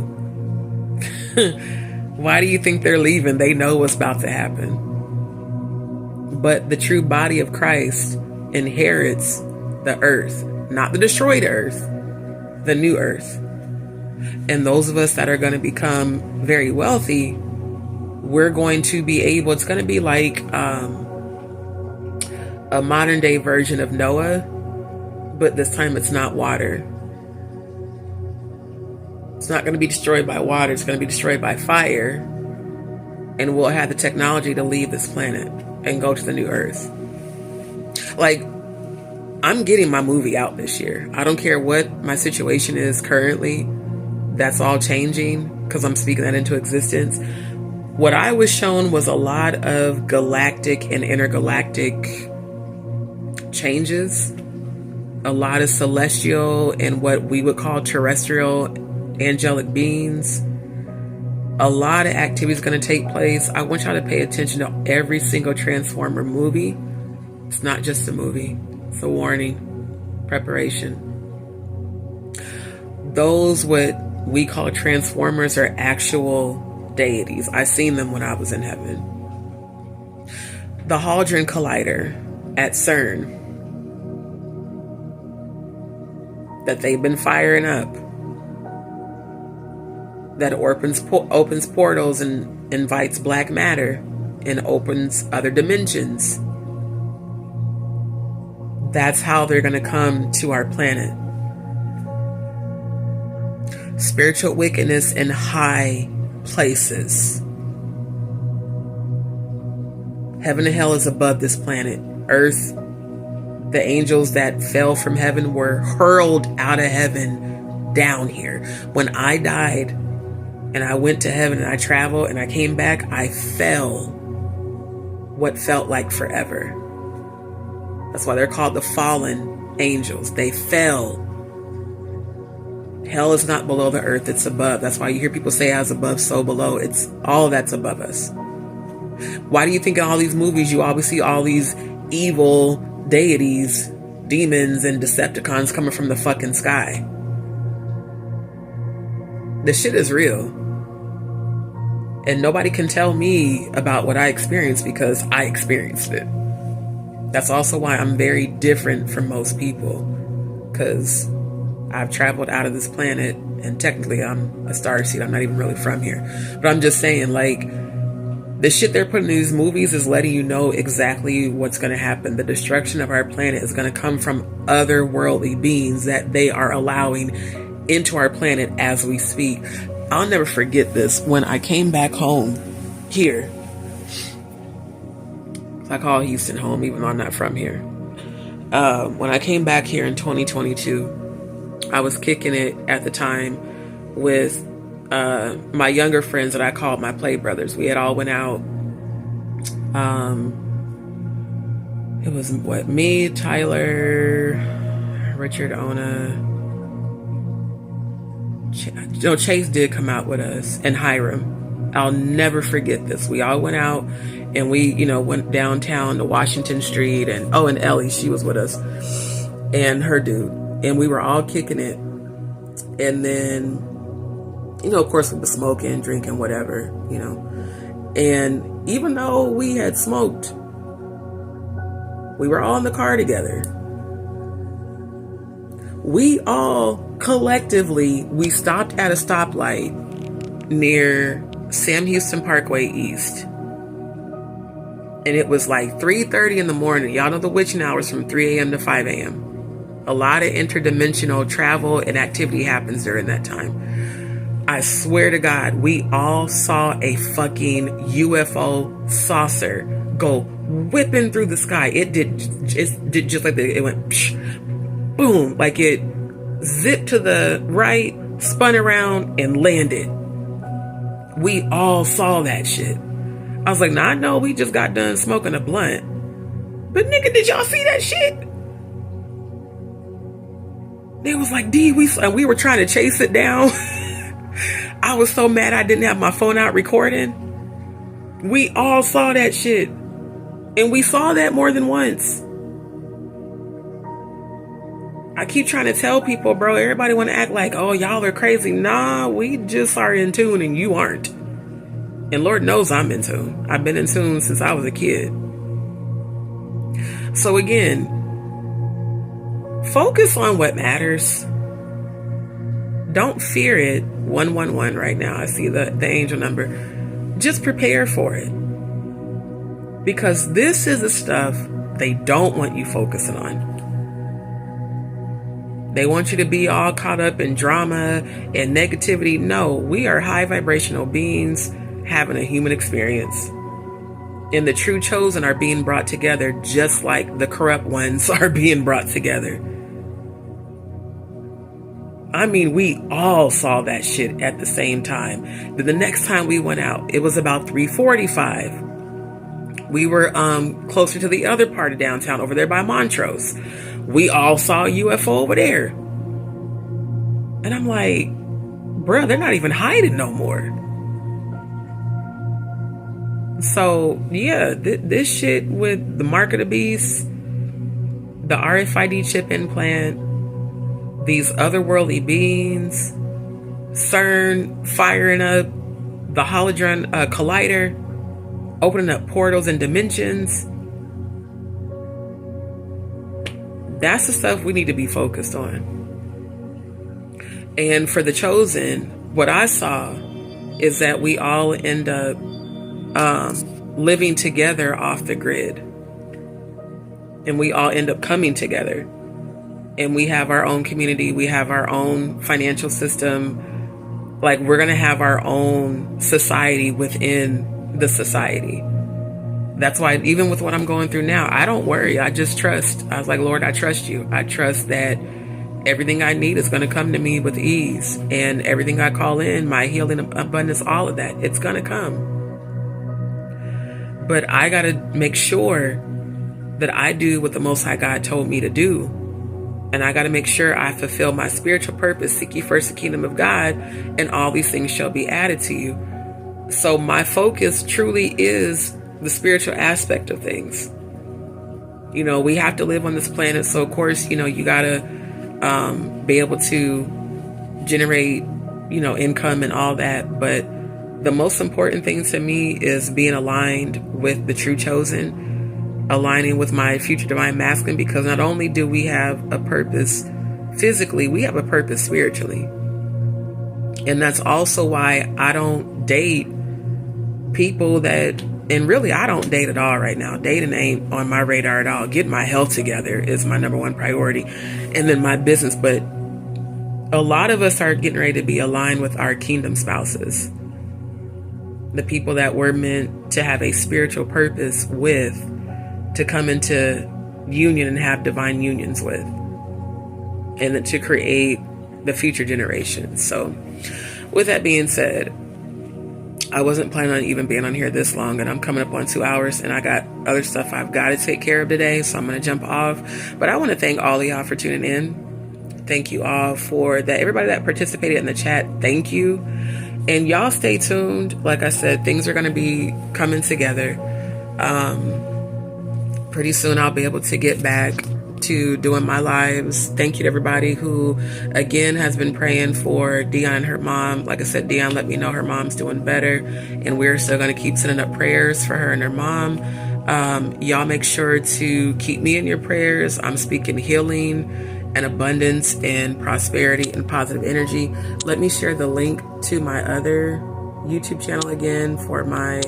Why do you think they're leaving? They know what's about to happen. But the true body of Christ inherits the earth, not the destroyed earth, the new earth. And those of us that are going to become very wealthy, we're going to be able, it's going to be like a modern day version of Noah, but this time it's not water. It's not going to be destroyed by water. It's going to be destroyed by fire. And we'll have the technology to leave this planet and go to the new earth. Like, I'm getting my movie out this year. I don't care what my situation is currently. That's all changing because I'm speaking that into existence. What I was shown was a lot of galactic and intergalactic changes. A lot of celestial and what we would call terrestrial angelic beings. A lot of activity is going to take place. I want y'all to pay attention to every single Transformer movie. It's not just a movie. It's a warning. Preparation. Those what we call Transformers are actual deities. I seen them when I was in heaven. The Hadron Collider at CERN that they've been firing up, that opens portals and invites black matter and opens other dimensions. That's how they're going to come to our planet. Spiritual wickedness in high places. Heaven and hell is above this planet. Earth, the angels that fell from heaven were hurled out of heaven down here. When I died and I went to heaven and I traveled and I came back, I fell what felt like forever. That's why they're called the fallen angels. They fell. Hell is not below the earth, it's above. That's why you hear people say as above, so below. It's all that's above us. Why do you think in all these movies you always see all these evil deities, demons, and Decepticons coming from the fucking sky? The shit is real. And nobody can tell me about what I experienced because I experienced it. That's also why I'm very different from most people. Because I've traveled out of this planet, and technically I'm a starseed. I'm not even really from here. But I'm just saying, like, the shit they're putting in these movies is letting you know exactly what's going to happen. The destruction of our planet is going to come from otherworldly beings that they are allowing into our planet as we speak. I'll never forget this. When I came back home here, I call Houston home even though I'm not from here. When I came back here in 2022, I was kicking it at the time with my younger friends that I called my play brothers. We had all went out. It was me, Tyler, Richard, Ona. Chase did come out with us, and Hiram. I'll never forget this. We all went out and we, went downtown to Washington Street, and Ellie, she was with us, and her dude. And we were all kicking it. And then, of course, we were smoking, drinking, whatever, And even though we had smoked, we were all in the car together. We all collectively, we stopped at a stoplight near Sam Houston Parkway East. And it was like 3:30 in the morning. Y'all know the witching hours from 3 a.m. to 5 a.m. A lot of interdimensional travel and activity happens during that time. I swear to God, we all saw a fucking UFO saucer go whipping through the sky. It did just like it went psh, boom, like it zipped to the right, spun around, and landed. We all saw that shit. I was like, nah, I know we just got done smoking a blunt, but nigga, did y'all see that shit? They was like, D, we were trying to chase it down. I was so mad I didn't have my phone out recording. We all saw that shit. And we saw that more than once. I keep trying to tell people, bro, everybody want to act like, oh, y'all are crazy. Nah, we just are in tune and you aren't. And Lord knows I'm in tune. I've been in tune since I was a kid. So again, focus on what matters. Don't fear it. 111 right now. I see the angel number. Just prepare for it. Because this is the stuff they don't want you focusing on. They want you to be all caught up in drama and negativity. No, we are high vibrational beings having a human experience. And the true chosen are being brought together just like the corrupt ones are being brought together. I mean, we all saw that shit at the same time. Then the next time we went out, it was about 3:45. We were closer to the other part of downtown, over there by Montrose. We all saw a UFO over there. And I'm like, bruh, they're not even hiding no more. So, yeah, this shit with the mark of the beast, the RFID chip implant, these otherworldly beings, CERN firing up the Holodron Collider, opening up portals and dimensions. That's the stuff we need to be focused on. And for the chosen, what I saw is that we all end up living together off the grid. And we all end up coming together. And we have our own community. We have our own financial system. Like, we're going to have our own society within the society. That's why even with what I'm going through now, I don't worry. I just trust. I was like, Lord, I trust you. I trust that everything I need is going to come to me with ease. And everything I call in, my healing, abundance, all of that, it's going to come. But I got to make sure that I do what the Most High God told me to do. And I got to make sure I fulfill my spiritual purpose. Seek ye first the kingdom of God, and all these things shall be added to you. So my focus truly is the spiritual aspect of things. You know, we have to live on this planet. So of course, you know, you got to be able to generate, you know, income and all that. But the most important thing to me is being aligned with the true chosen, aligning with my future divine masculine, because not only do we have a purpose physically, we have a purpose spiritually. And that's also why I don't date people that, and really I don't date at all right now. Dating ain't on my radar at all. Getting my health together is my number one priority. And then my business. But a lot of us are getting ready to be aligned with our kingdom spouses. The people that we're meant to have a spiritual purpose with, to come into union and have divine unions with, and then to create the future generations. So with that being said, I wasn't planning on even being on here this long, and I'm coming up on 2 hours, and I got other stuff I've got to take care of today, so I'm going to jump off. But I want to thank all of y'all for tuning in. Thank you all for that. Everybody that participated in the chat, thank you. And y'all stay tuned. Like I said, things are going to be coming together. Pretty soon I'll be able to get back to doing my lives. Thank you to everybody who, again, has been praying for Dion and her mom. Like I said, Dion let me know her mom's doing better, and we're still going to keep sending up prayers for her and her mom. Y'all make sure to keep me in your prayers. I'm speaking healing and abundance and prosperity and positive energy. Let me share the link to my other YouTube channel again for my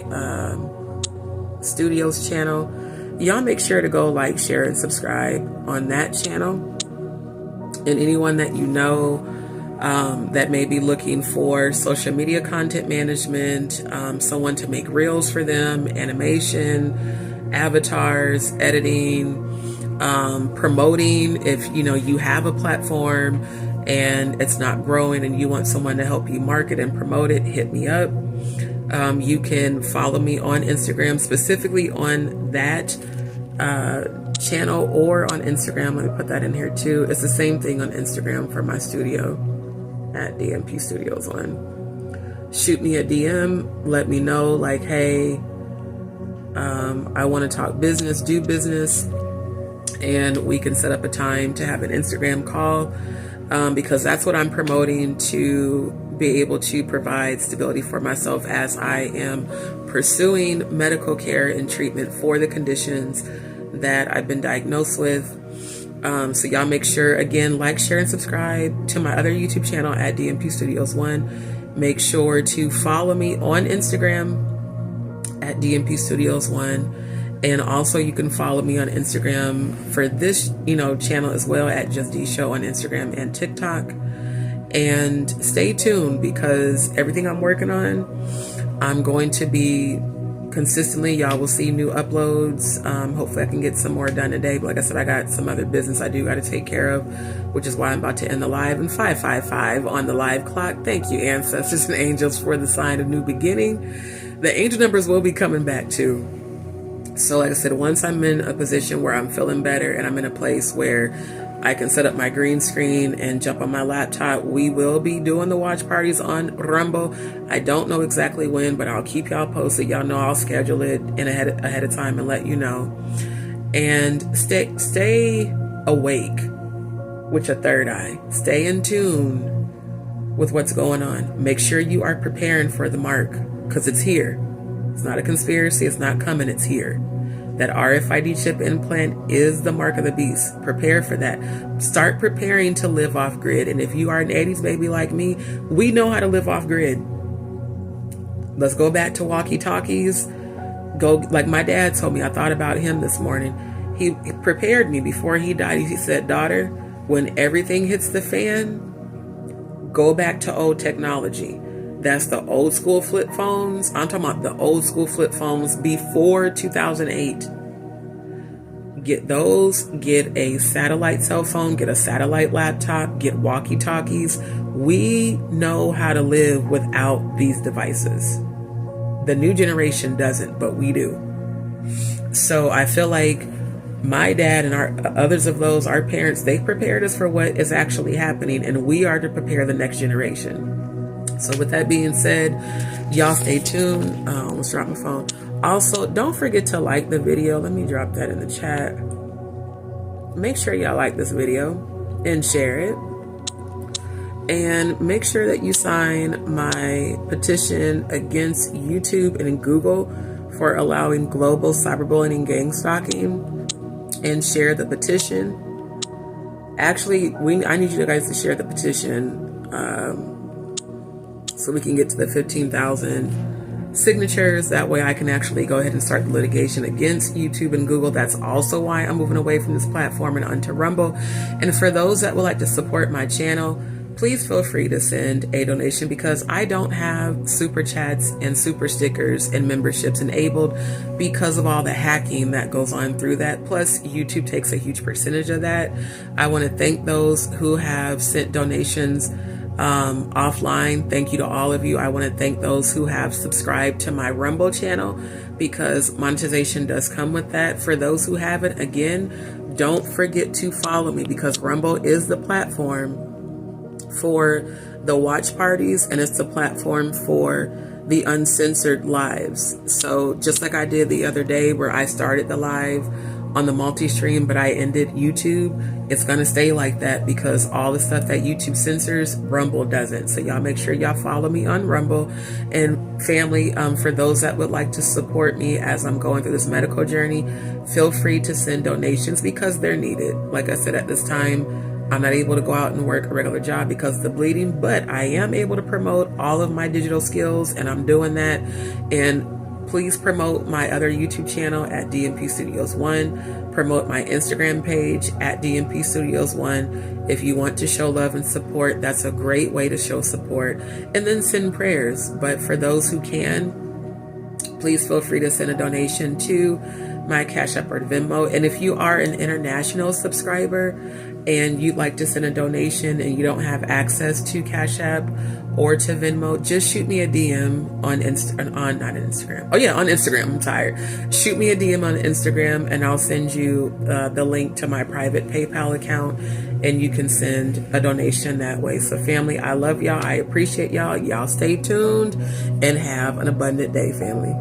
studios channel. Y'all make sure to go like, share, and subscribe on that channel. And anyone that you know that may be looking for social media content management, someone to make reels for them, animation, avatars, editing, promoting. If you have a platform and it's not growing and you want someone to help you market and promote it, hit me up. You can follow me on Instagram, specifically on that channel, or on Instagram. Let me put that in here too. It's the same thing on Instagram for my studio at DMP Studios 1. Shoot me a DM. Let me know, like, hey, I want to talk business, do business, and we can set up a time to have an Instagram call, because that's what I'm promoting, to be able to provide stability for myself as I am pursuing medical care and treatment for the conditions that I've been diagnosed with. So y'all make sure, again, like, share, and subscribe to my other YouTube channel at DMP Studios 1. Make sure to follow me on Instagram at DMP Studios 1. And also you can follow me on Instagram for this, channel as well, at JustDee Show on Instagram and TikTok. And stay tuned, because everything I'm working on, I'm going to be consistently, y'all will see new uploads. Hopefully I can get some more done today. But like I said, I got some other business I do got to take care of, which is why I'm about to end the live. And 555 on the live clock. Thank you, ancestors and angels, for the sign of new beginning. The angel numbers will be coming back too. So like I said, once I'm in a position where I'm feeling better and I'm in a place where I can set up my green screen and jump on my laptop, we will be doing the watch parties on Rumble. I don't know exactly when, but I'll keep y'all posted. Y'all know I'll schedule it in ahead of time and let you know. And stay awake with your third eye. Stay in tune with what's going on. Make sure you are preparing for the mark, because it's here. It's not a conspiracy. It's not coming. It's here. That RFID chip implant is the mark of the beast. Prepare for that. Start preparing to live off grid. And if you are an 80s baby like me, we know how to live off grid. Let's go back to walkie-talkies. Go, like my dad told me, I thought about him this morning. He prepared me before he died. He said, daughter, when everything hits the fan, go back to old technology. That's the old school flip phones. I'm talking about the old school flip phones before 2008. Get those, get a satellite cell phone, get a satellite laptop, get walkie-talkies. We know how to live without these devices. The new generation doesn't, but we do. So I feel like my dad and others of those, our parents, they prepared us for what is actually happening, and we are to prepare the next generation. So with that being said, y'all stay tuned. I almost dropped my phone. Also, don't forget to like the video. Let me drop that in the chat. Make sure y'all like this video and share it. And make sure that you sign my petition against YouTube and Google for allowing global cyberbullying and gang stalking, and share the petition. Actually, I need you guys to share the petition so we can get to the 15,000 signatures. That way I can actually go ahead and start the litigation against YouTube and Google. That's also why I'm moving away from this platform and onto Rumble. And for those that would like to support my channel, please feel free to send a donation, because I don't have super chats and super stickers and memberships enabled because of all the hacking that goes on through that. Plus, YouTube takes a huge percentage of that. I want to thank those who have sent donations offline. Thank you to all of you. I want to thank those who have subscribed to my Rumble channel, because monetization does come with that. For those who haven't, again, don't forget to follow me, because Rumble is the platform for the watch parties, and it's the platform for the uncensored lives. So just like I did the other day where I started the live on the multi-stream, but I ended YouTube, it's gonna stay like that, because all the stuff that YouTube censors, Rumble doesn't. So y'all make sure y'all follow me on Rumble. And family, for those that would like to support me as I'm going through this medical journey, feel free to send donations, because they're needed. Like I said, at this time, I'm not able to go out and work a regular job because of the bleeding, but I am able to promote all of my digital skills, and I'm doing that. And please promote my other YouTube channel at DMP Studios 1. Promote my Instagram page at DMP Studios 1. If you want to show love and support, that's a great way to show support. And then send prayers. But for those who can, please feel free to send a donation to my Cash App or Venmo. And if you are an international subscriber and you'd like to send a donation and you don't have access to Cash App or to Venmo, just shoot me a DM on on Instagram. I'm tired. Shoot me a DM on Instagram and I'll send you the link to my private PayPal account and you can send a donation that way. So family, I love y'all. I appreciate y'all. Y'all stay tuned and have an abundant day, family.